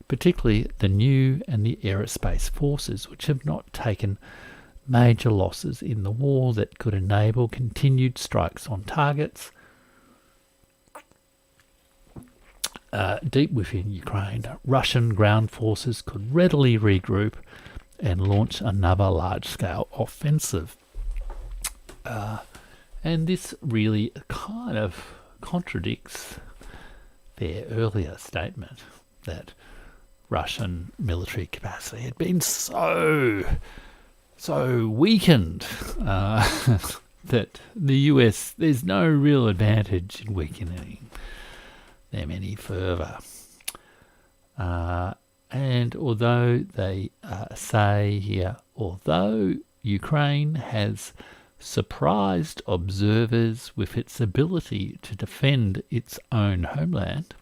particularly the new and the aerospace forces, which have not taken major losses in the war that could enable continued strikes on targets deep within Ukraine. Russian ground forces could readily regroup and launch another large-scale offensive. And this really kind of contradicts their earlier statement that Russian military capacity had been so weakened that the US, there's no real advantage in weakening them any further. And although they say here, although Ukraine has surprised observers with its ability to defend its own homeland,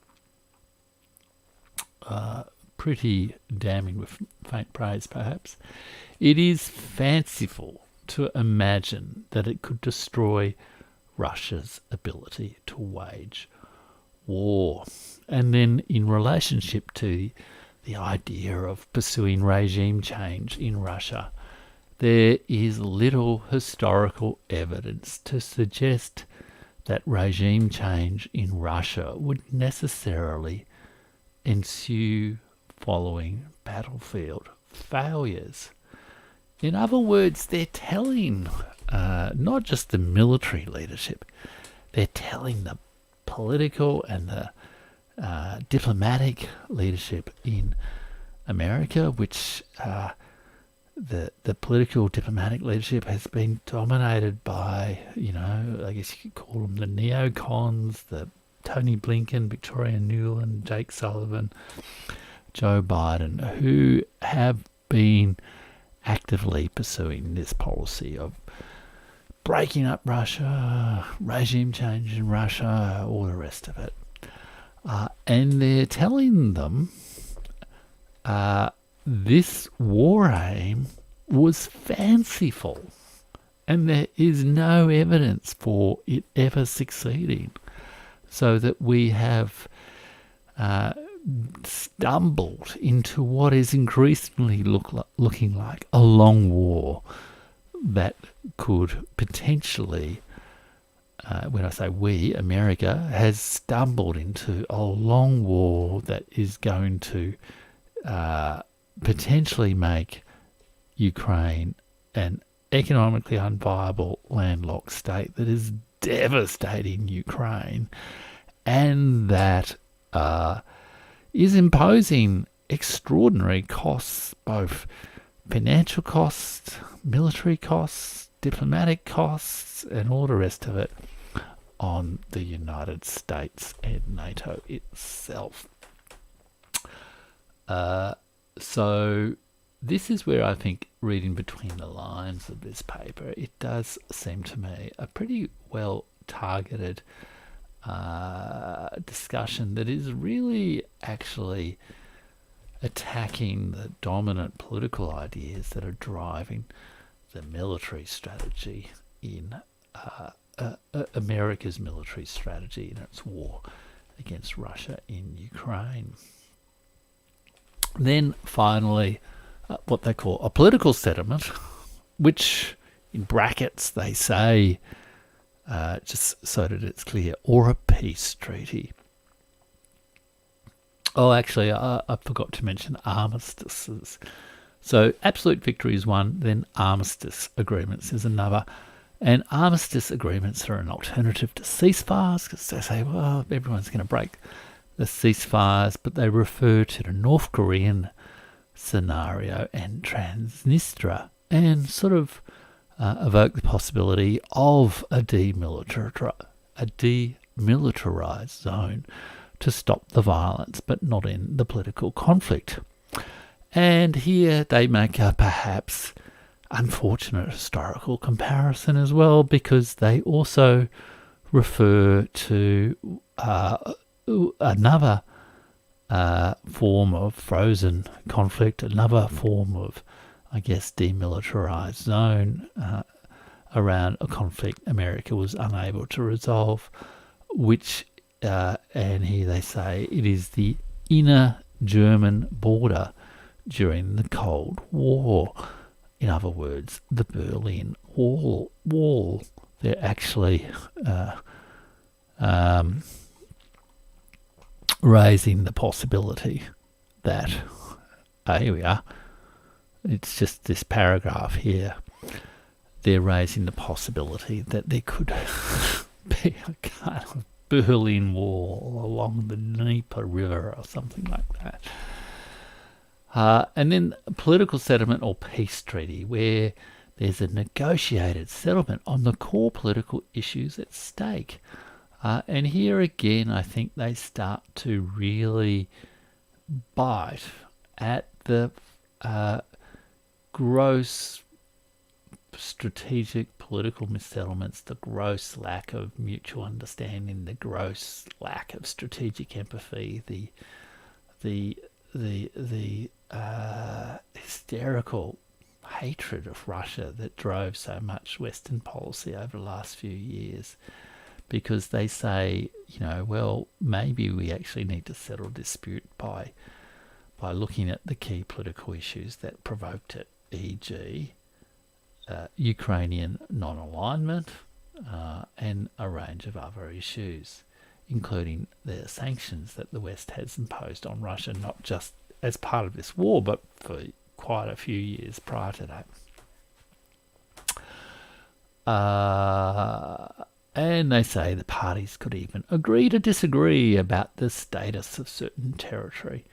pretty damning with faint praise perhaps, it is fanciful to imagine that it could destroy Russia's ability to wage war. And then in relationship to the idea of pursuing regime change in Russia, there is little historical evidence to suggest that regime change in Russia would necessarily ensue following battlefield failures. In other words, they're telling not just the military leadership, they're telling the political and the diplomatic leadership in America, which the political diplomatic leadership has been dominated by, I guess you could call them the neocons, the Tony Blinken, Victoria Nuland, Jake Sullivan, Joe Biden, who have been actively pursuing this policy of breaking up Russia, regime change in Russia, all the rest of it. And they're telling them this war aim was fanciful and there is no evidence for it ever succeeding. So that we have stumbled into what is increasingly looking like a long war that could potentially, when I say we, America, has stumbled into a long war that is going to potentially make Ukraine an economically unviable landlocked state that is devastating Ukraine, and that is imposing extraordinary costs, both financial costs, military costs, diplomatic costs, and all the rest of it on the United States and NATO itself. So this is where I think, reading between the lines of this paper, it does seem to me a pretty well targeted discussion that is really actually attacking the dominant political ideas that are driving the military strategy in America's military strategy in its war against Russia in Ukraine. Then finally, what they call a political settlement, which in brackets they say, just so that it's clear, or a peace treaty. Oh, actually, I forgot to mention armistices. So absolute victory is one, then armistice agreements is another. And armistice agreements are an alternative to ceasefires, because they say, well, everyone's going to break the ceasefires, but they refer to the North Korean scenario and Transnistria, and sort of evoke the possibility of a demilitarization demilitarized zone to stop the violence, but not end the political conflict. And here they make a perhaps unfortunate historical comparison as well, because they also refer to another form of frozen conflict, another form of, I guess, demilitarized zone around a conflict America was unable to resolve, which, and here they say, it is the inner German border during the Cold War. In other words, the Berlin Wall. They're actually raising the possibility that, here we are, it's just this paragraph here, they're raising the possibility that there could be a kind of Berlin Wall along the Dnieper River or something like that. And then a political settlement or peace treaty, where there's a negotiated settlement on the core political issues at stake. And here again, I think they start to really bite at the gross strategic political missettlements, the gross lack of mutual understanding, the gross lack of strategic empathy, the hysterical hatred of Russia that drove so much Western policy over the last few years, because they say, well, maybe we actually need to settle dispute by looking at the key political issues that provoked it, e.g. Ukrainian non-alignment and a range of other issues, including the sanctions that the West has imposed on Russia, not just as part of this war, but for quite a few years prior to that. And they say the parties could even agree to disagree about the status of certain territory,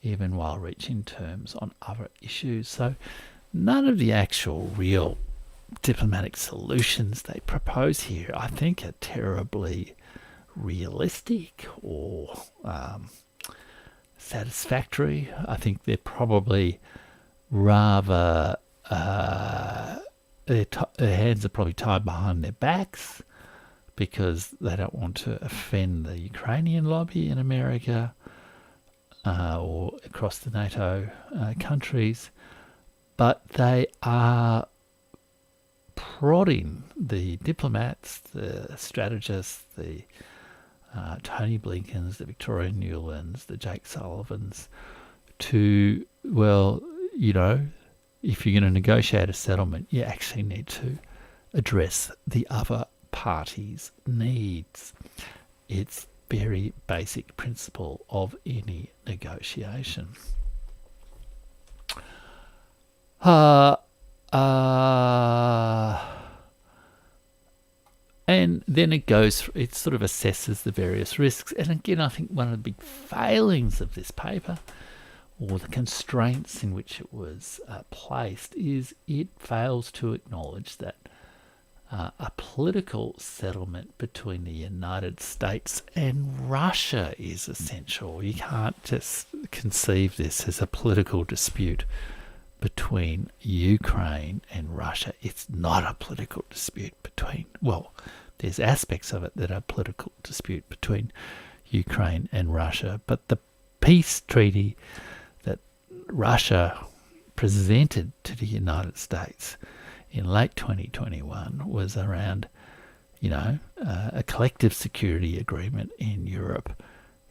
even while reaching terms on other issues. So none of the actual real diplomatic solutions they propose here, I think, are terribly realistic or satisfactory. I think they're probably rather their hands are probably tied behind their backs because they don't want to offend the Ukrainian lobby in America or across the NATO countries, but they are prodding the diplomats, the strategists, the Tony Blinkens, the Victoria Newlands, the Jake Sullivans, to, well, if you're going to negotiate a settlement, you actually need to address the other party's needs. It's very basic principle of any negotiation. And then it sort of assesses the various risks. And again, I think one of the big failings of this paper, or the constraints in which it was placed, is it fails to acknowledge that a political settlement between the United States and Russia is essential. You can't just conceive this as a political dispute between Ukraine and Russia. It's not a political dispute between, well, there's aspects of it that are political dispute between Ukraine and Russia, but the peace treaty that Russia presented to the United States in late 2021 was around, a collective security agreement in Europe.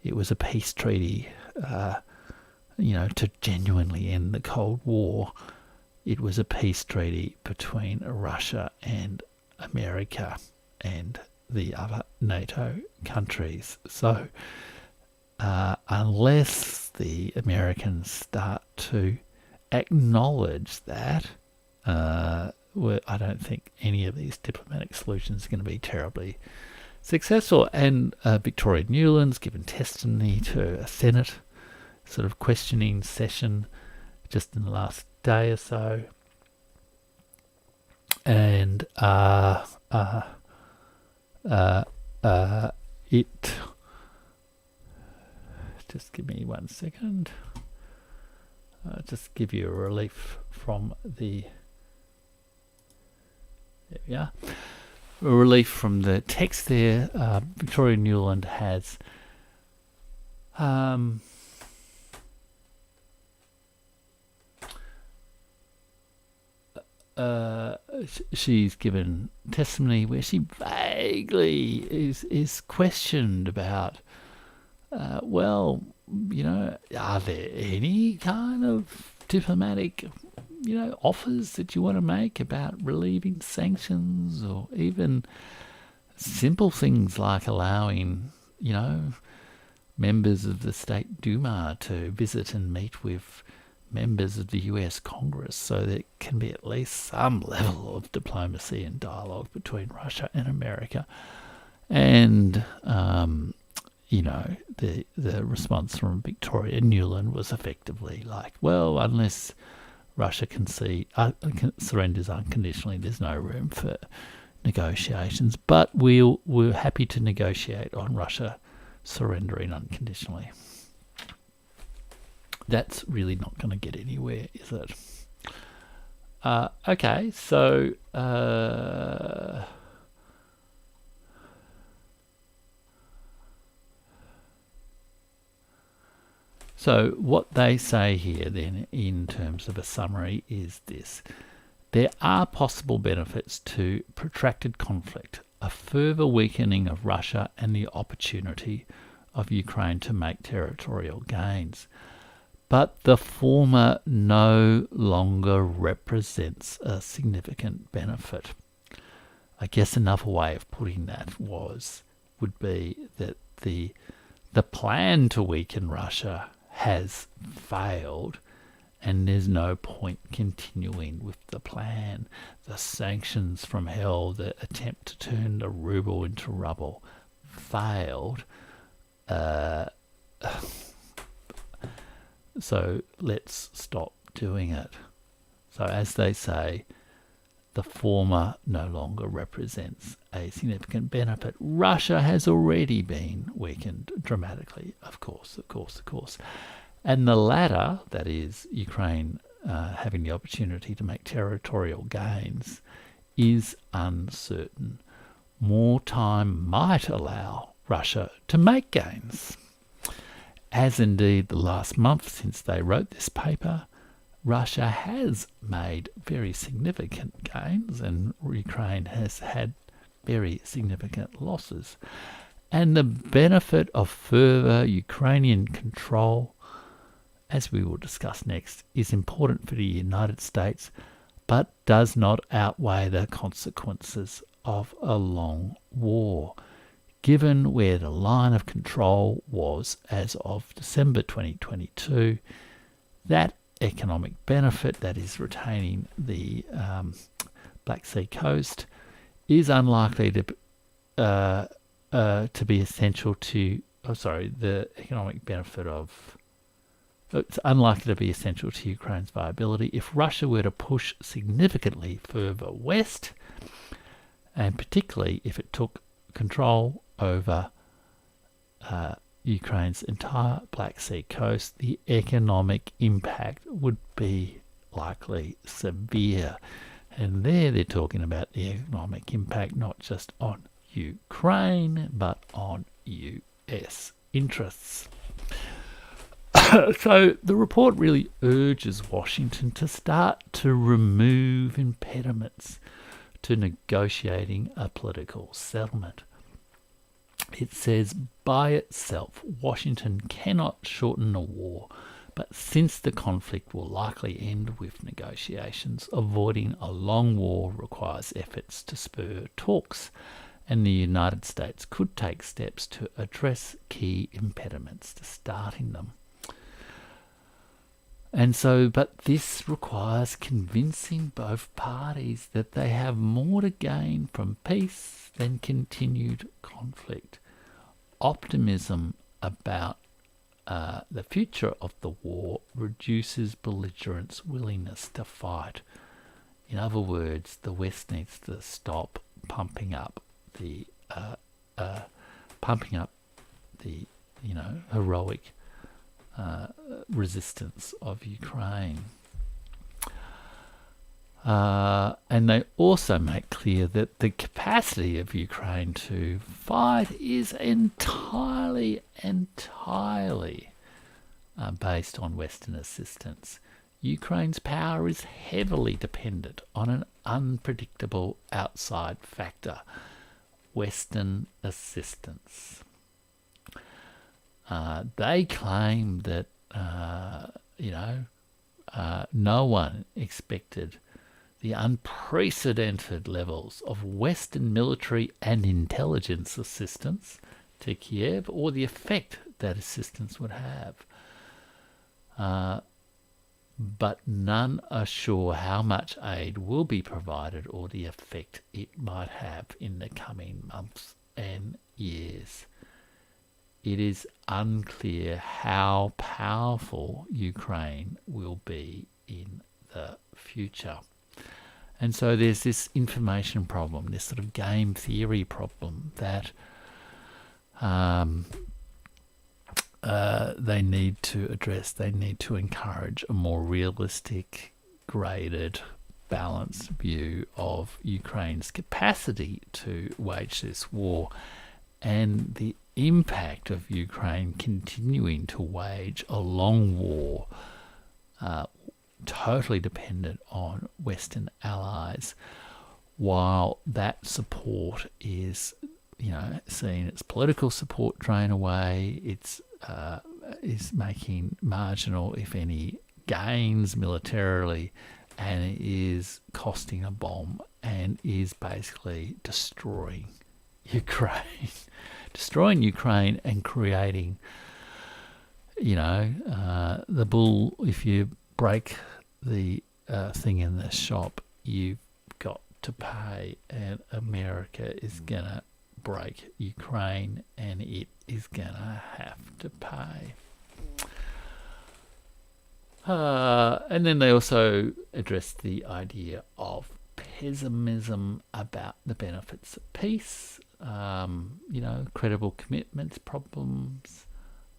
It was a peace treaty, to genuinely end the Cold War. It was a peace treaty between Russia and America and the other NATO countries. So unless the Americans start to acknowledge that, I don't think any of these diplomatic solutions are going to be terribly successful. And Victoria Newland's given testimony to a Senate sort of questioning session just in the last day or so. And just give me 1 second. Just give you a relief from the, there we are, a relief from the text there. Victoria Newland has she's given testimony where she vaguely is questioned about, well, are there any kind of diplomatic, offers that you want to make about relieving sanctions, or even simple things like allowing, members of the State Duma to visit and meet with members of the US Congress, so there can be at least some level of diplomacy and dialogue between Russia and America. And the response from Victoria Newland was effectively like, well, unless Russia surrenders unconditionally, there's no room for negotiations. But we're happy to negotiate on Russia surrendering unconditionally. That's really not going to get anywhere, is it? Okay, so so what they say here then, in terms of a summary, is this: there are possible benefits to protracted conflict, a further weakening of Russia, and the opportunity of Ukraine to make territorial gains. But the former no longer represents a significant benefit. I guess another way of putting that would be that the plan to weaken Russia has failed, and there's no point continuing with the plan. The sanctions from hell, the attempt to turn the ruble into rubble, failed. So let's stop doing it. So as they say, the former no longer represents a significant benefit. Russia has already been weakened dramatically, of course. And the latter, that is Ukraine having the opportunity to make territorial gains, is uncertain. More time might allow Russia to make gains. As indeed the last month since they wrote this paper, Russia has made very significant gains, and Ukraine has had very significant losses. And the benefit of further Ukrainian control, as we will discuss next, is important for the United States, but does not outweigh the consequences of a long war. Given where the line of control was as of December 2022, that economic benefit, that is retaining the Black Sea coast, is unlikely to be essential to. The economic benefit of. It's unlikely to be essential to Ukraine's viability if Russia were to push significantly further west, and particularly if it took control over Ukraine's entire Black Sea coast. The economic impact would be likely severe. And there they're talking about the economic impact not just on Ukraine, but on US interests. So the report really urges Washington to start to remove impediments to negotiating a political settlement. It says, by itself, Washington cannot shorten a war, but since the conflict will likely end with negotiations, avoiding a long war requires efforts to spur talks, and the United States could take steps to address key impediments to starting them. And so, but this requires convincing both parties that they have more to gain from peace than continued conflict. Optimism about the future of the war reduces belligerents' willingness to fight. In other words, the West needs to stop pumping up the pumping up the, heroic resistance of Ukraine. And they also make clear that the capacity of Ukraine to fight is entirely based on Western assistance. Ukraine's power is heavily dependent on an unpredictable outside factor, Western assistance. They claim that, no one expected the unprecedented levels of Western military and intelligence assistance to Kiev, or the effect that assistance would have. But none are sure how much aid will be provided or the effect it might have in the coming months and years. It is unclear how powerful Ukraine will be in the future. And so there's this information problem, this sort of game theory problem that they need to address. They need to encourage a more realistic, graded, balanced view of Ukraine's capacity to wage this war and the impact of Ukraine continuing to wage a long war, totally dependent on Western allies, while that support is, seeing its political support drain away. It's is making marginal, if any, gains militarily, and it is costing a bomb and is basically destroying Ukraine. Destroying Ukraine and creating, the bull. If you break the thing in the shop, you've got to pay, and America is going to break Ukraine, and it is going to have to pay. And then they also address the idea of pessimism about the benefits of peace, credible commitments, problems,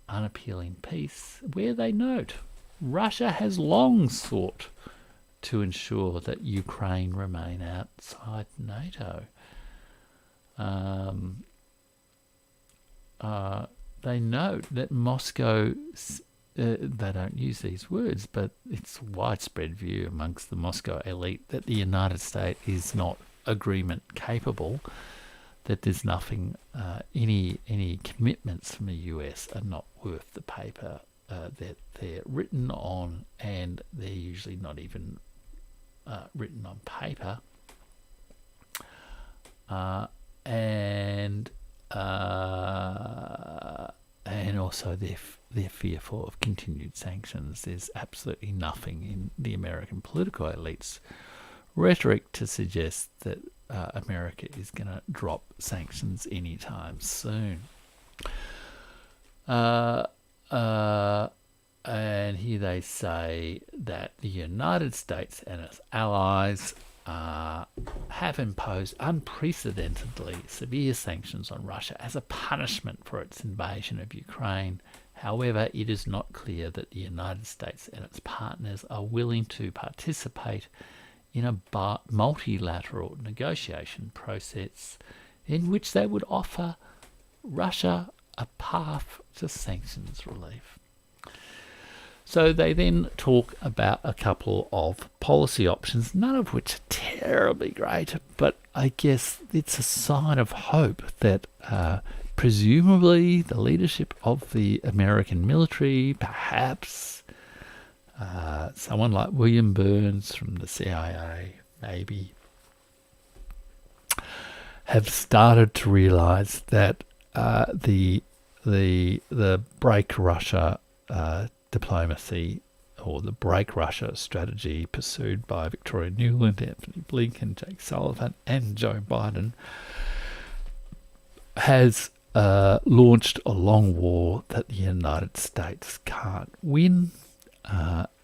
unappealing peace, where they note Russia has long sought to ensure that Ukraine remain outside NATO. They note that Moscow, they don't use these words, but it's a widespread view amongst the Moscow elite that the United States is not agreement capable, that there's nothing, any commitments from the US are not worth the paper that they're written on, and they're usually not even written on paper. And also they're fearful of continued sanctions. There's absolutely nothing in the American political elites' rhetoric to suggest that America is going to drop sanctions anytime soon. And here they say that the United States and its allies have imposed unprecedentedly severe sanctions on Russia as a punishment for its invasion of Ukraine. However, it is not clear that the United States and its partners are willing to participate in a multilateral negotiation process in which they would offer Russia a path to sanctions relief. So they then talk about a couple of policy options, none of which are terribly great, but I guess it's a sign of hope that presumably the leadership of the American military, perhaps someone like William Burns from the CIA, maybe, have started to realize that the break Russia diplomacy, or the break Russia strategy pursued by Victoria Nuland, Anthony Blinken, Jake Sullivan, and Joe Biden, has launched a long war that the United States can't win,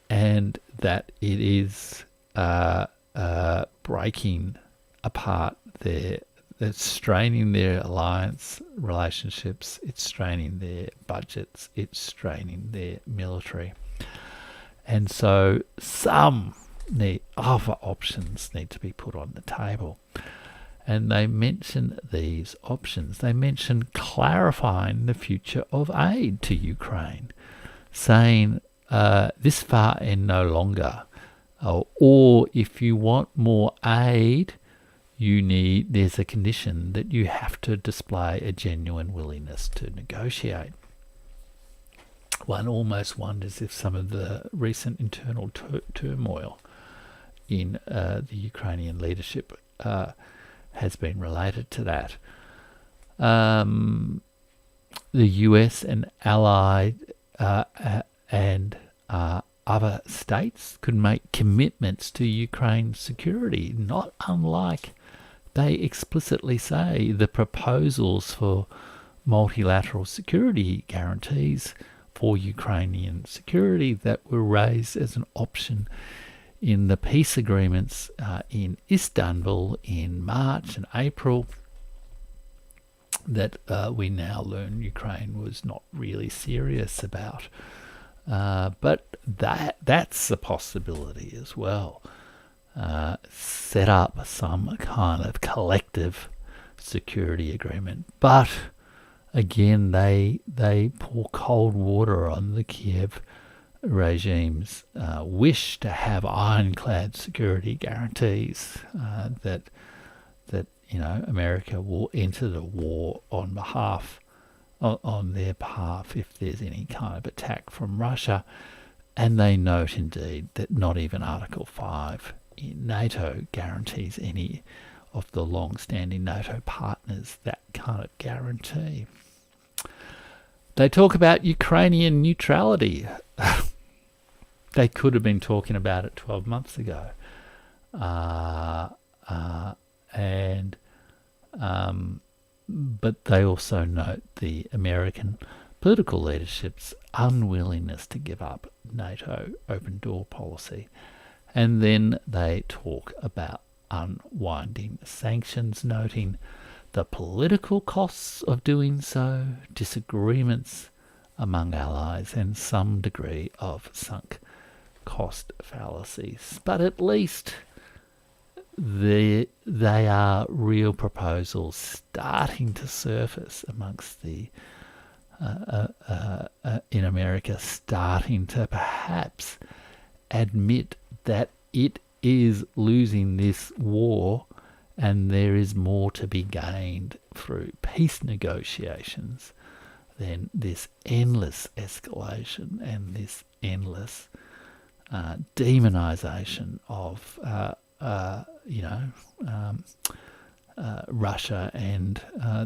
and that it is breaking apart it's straining their alliance relationships, it's straining their budgets, it's straining their military. And so other options need to be put on the table. And they mention these options. They mention clarifying the future of aid to Ukraine, saying this far and no longer. Or if you want more aid, there's a condition that you have to display a genuine willingness to negotiate. One almost wonders if some of the recent internal turmoil in the Ukrainian leadership has been related to that. The US and allied and other states could make commitments to Ukraine's security, not unlike they explicitly say the proposals for multilateral security guarantees for Ukrainian security that were raised as an option in the peace agreements in Istanbul in March and April, that we now learn Ukraine was not really serious about. But that's a possibility as well. Set up some kind of collective security agreement. But again, they pour cold water on the Kiev regime's wish to have ironclad security guarantees that America will enter the war on their behalf if there's any kind of attack from Russia. And they note indeed that not even Article 5 in NATO guarantees any of the long-standing NATO partners that kind of guarantee. They talk about Ukrainian neutrality. They could have been talking about it 12 months ago. But they also note the American political leadership's unwillingness to give up NATO open door policy. And then they talk about unwinding sanctions, noting the political costs of doing so, disagreements among allies, and some degree of sunk cost fallacies. But at least they are real proposals starting to surface amongst the in America, starting to perhaps admit that it is losing this war and there is more to be gained through peace negotiations than this endless escalation and this endless demonization of Russia and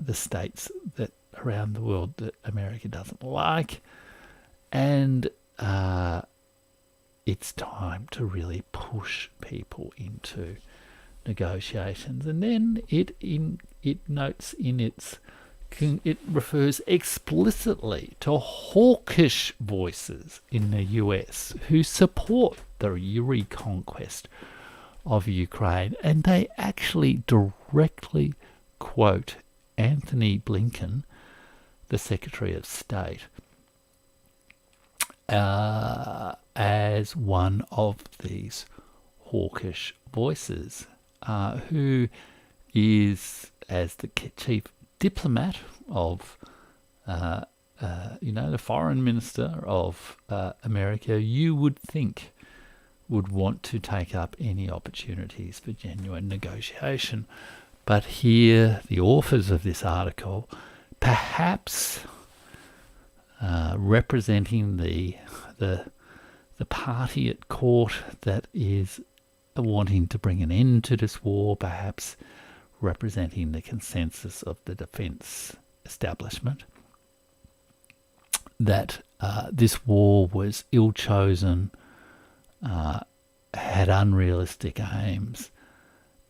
the states that around the world that America doesn't like. And it's time to really push people into negotiations. And then it notes it refers explicitly to hawkish voices in the US who support the reconquest of Ukraine, and they actually directly quote Anthony Blinken, the Secretary of State, as one of these hawkish voices, who is, as the chief diplomat of, the foreign minister of America, you would think would want to take up any opportunities for genuine negotiation. But here, the authors of this article, perhaps representing the party at court that is wanting to bring an end to this war, perhaps representing the consensus of the defence establishment, that this war was ill-chosen, had unrealistic aims,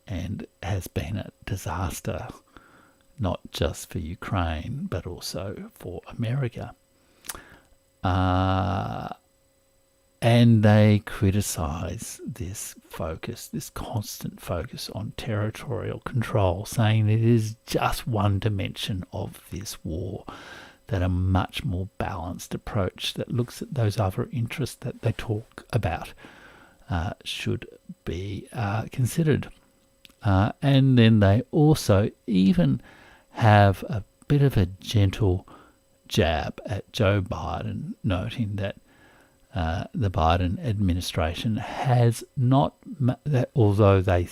and has been a disaster, not just for Ukraine, but also for America. And they criticise this focus, this constant focus on territorial control, saying it is just one dimension of this war, that a much more balanced approach that looks at those other interests that they talk about should be considered. And then they also even have a bit of a gentle jab at Joe Biden, noting that the Biden administration has not, although they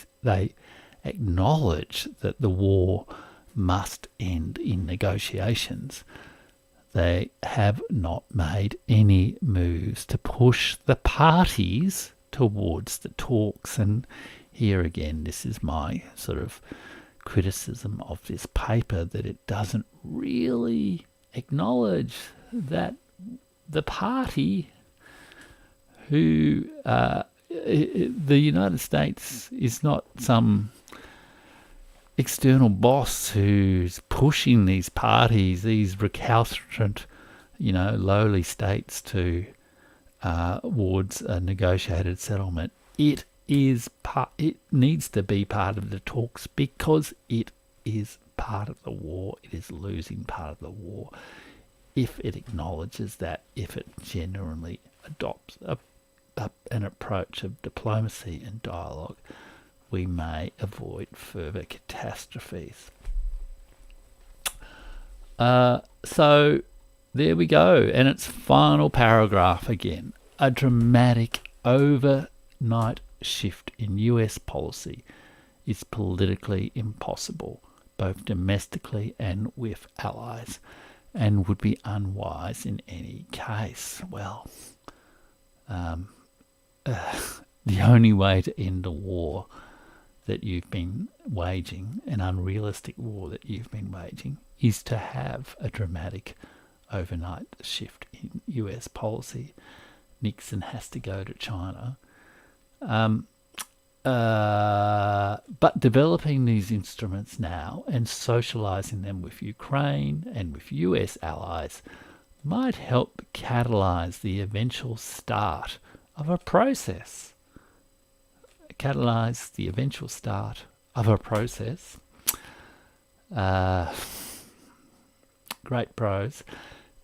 acknowledge that the war must end in negotiations, they have not made any moves to push the parties towards the talks. And here again, this is my sort of criticism of this paper, that it doesn't really acknowledge that the party who the United States is not some external boss who's pushing these parties, these recalcitrant, lowly states towards a negotiated settlement. It needs to be part of the talks because it is part of the war. It is losing part of the war. If it acknowledges that, if it genuinely adopts an approach of diplomacy and dialogue, we may avoid further catastrophes. So there we go. And its final paragraph again. A dramatic overnight shift in US policy is politically impossible, both domestically and with allies, and would be unwise in any case. Well, the only way to end a war that you've been waging, an unrealistic war that you've been waging, is to have a dramatic overnight shift in US policy. Nixon has to go to China. But developing these instruments now and socializing them with Ukraine and with US allies might help catalyze the eventual start of a process. Great prose.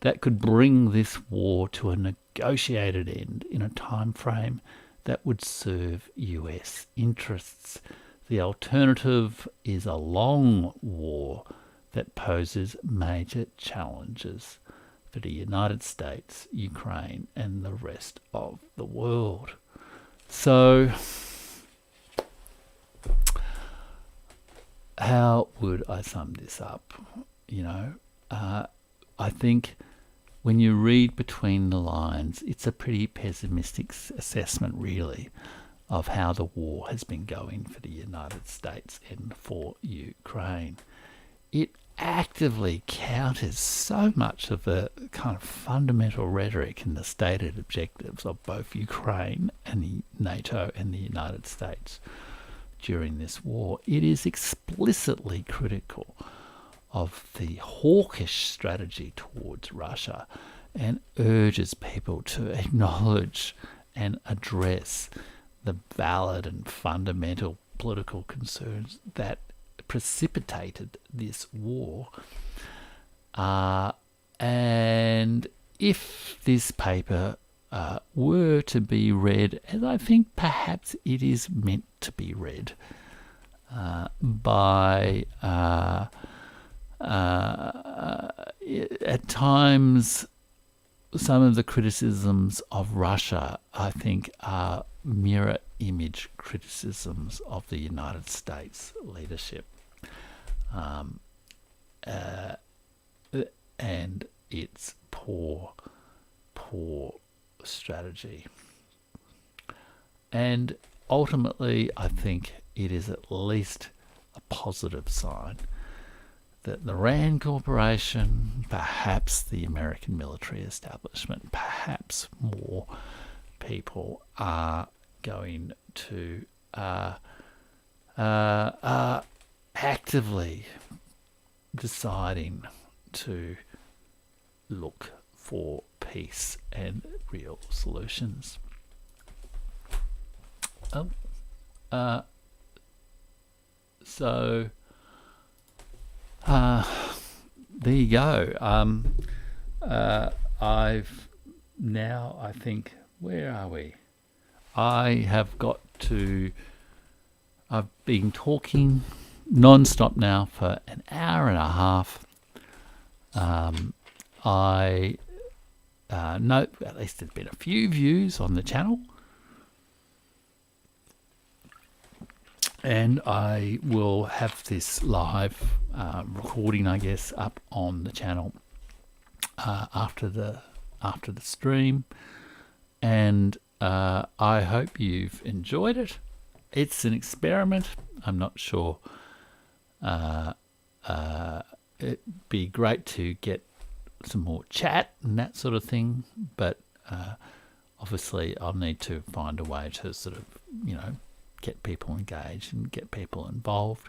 That could bring this war to a negotiated end in a time frame that would serve US interests. The alternative is a long war that poses major challenges for the United States, Ukraine, and the rest of the world. So, how would I sum this up? I think when you read between the lines, it's a pretty pessimistic assessment, really, of how the war has been going for the United States and for Ukraine. It actively counters so much of the kind of fundamental rhetoric and the stated objectives of both Ukraine and the NATO and the United States during this war. It is explicitly critical of the hawkish strategy towards Russia and urges people to acknowledge and address the valid and fundamental political concerns that precipitated this war. And if this paper were to be read, as I think perhaps it is meant to be read, by at times some of the criticisms of Russia, I think, are mirror image criticisms of the United States leadership and its poor strategy. And ultimately, I think it is at least a positive sign that the RAND Corporation, perhaps the American military establishment, perhaps more people are going to actively deciding to look for peace and real solutions. So there you go. I've now, I think, where are we? I've been talking non-stop now for an hour and a half. I know at least there's been a few views on the channel. And I will have this live recording, I guess, up on the channel after the stream. And I hope you've enjoyed it. It's an experiment. I'm not sure. It'd be great to get some more chat and that sort of thing, but obviously I'll need to find a way to sort of, get people engaged and get people involved.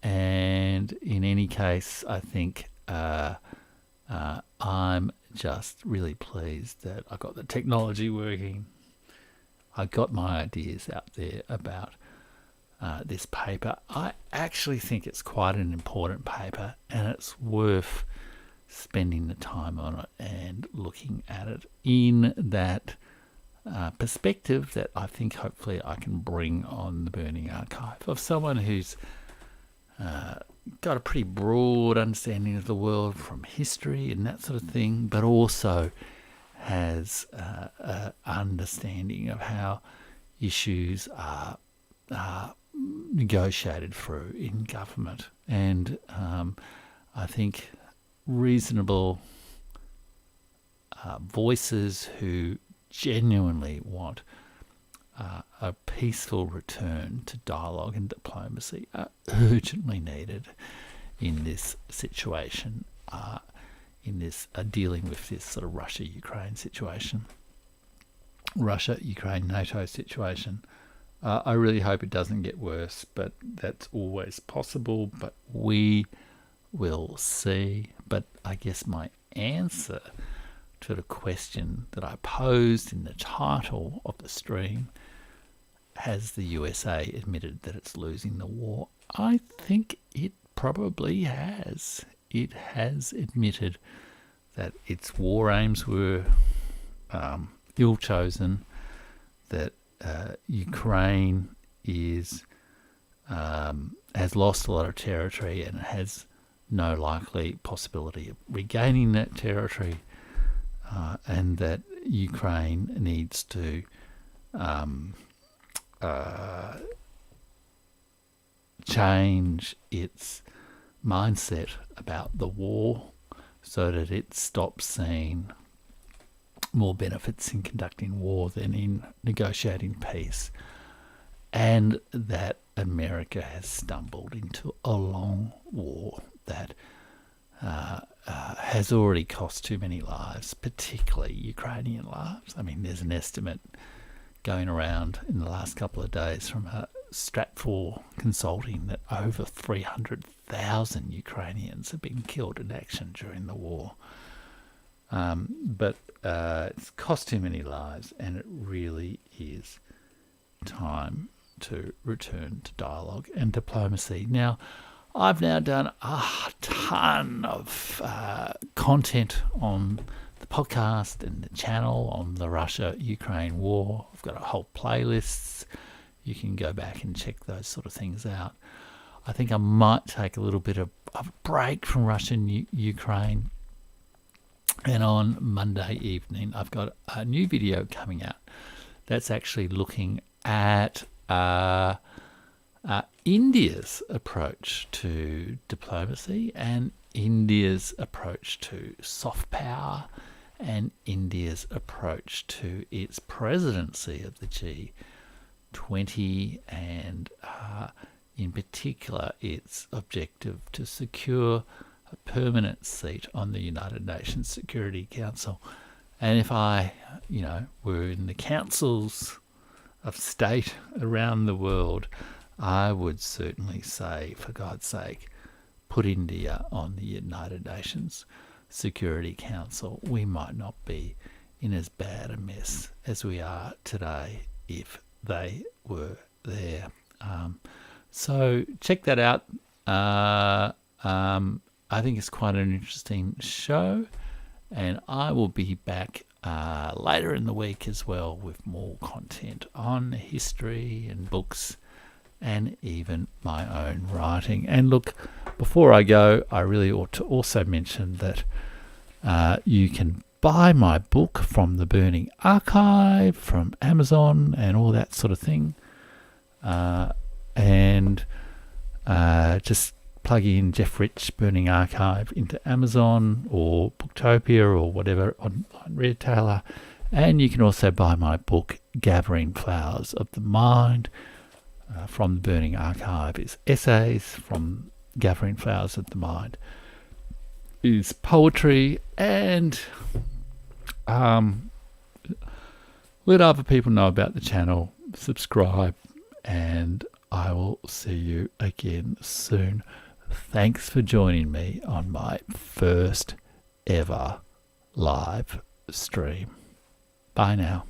And in any case, I think I'm just really pleased that I got the technology working. I got my ideas out there about this paper. I actually think it's quite an important paper, and it's worth spending the time on it and looking at it in that perspective that I think hopefully I can bring on the Burning Archive, of someone who's got a pretty broad understanding of the world from history and that sort of thing, but also has an understanding of how issues are negotiated through in government. And I think reasonable voices who genuinely want a peaceful return to dialogue and diplomacy are urgently needed in this situation, in this dealing with this sort of Russia-Ukraine situation, Russia-Ukraine-NATO situation. I really hope it doesn't get worse, but that's always possible, but we will see. But I guess my answer to the question that I posed in the title of the stream, has the USA admitted that it's losing the war? I think it probably has. It has admitted that its war aims were ill-chosen, that Ukraine has lost a lot of territory and has no likely possibility of regaining that territory, and that Ukraine needs to change its mindset about the war so that it stops seeing more benefits in conducting war than in negotiating peace, and that America has stumbled into a long war that has already cost too many lives, particularly Ukrainian lives. I mean, there's an estimate going around in the last couple of days from Stratfor Consulting that over 300,000 Ukrainians have been killed in action during the war. But it's cost too many lives, and it really is time to return to dialogue and diplomacy. Now, I've now done a ton of content on the podcast and the channel on the Russia-Ukraine war. I've got a whole playlist. You can go back and check those sort of things out. I think I might take a little bit of a break from Russia and Ukraine. And on Monday evening, I've got a new video coming out that's actually looking at India's approach to diplomacy and India's approach to soft power and India's approach to its presidency of the G20 and in particular its objective to secure a permanent seat on the United Nations Security Council. And if I, were in the councils of state around the world, I would certainly say, for God's sake, put India on the United Nations Security Council. We might not be in as bad a mess as we are today if they were there. So check that out. I think it's quite an interesting show, and I will be back later in the week as well with more content on history and books and even my own writing. And look, before I go, I really ought to also mention that you can buy my book from the Burning Archive, from Amazon and all that sort of thing. And just plug in Jeff Rich Burning Archive into Amazon or Booktopia or whatever on retailer. And you can also buy my book, Gathering Flowers of the Mind, from the Burning Archive. It's essays from Gathering Flowers of the Mind. Is poetry, and let other people know about the channel, subscribe, and I will see you again soon. Thanks for joining me on my first ever live stream. Bye now.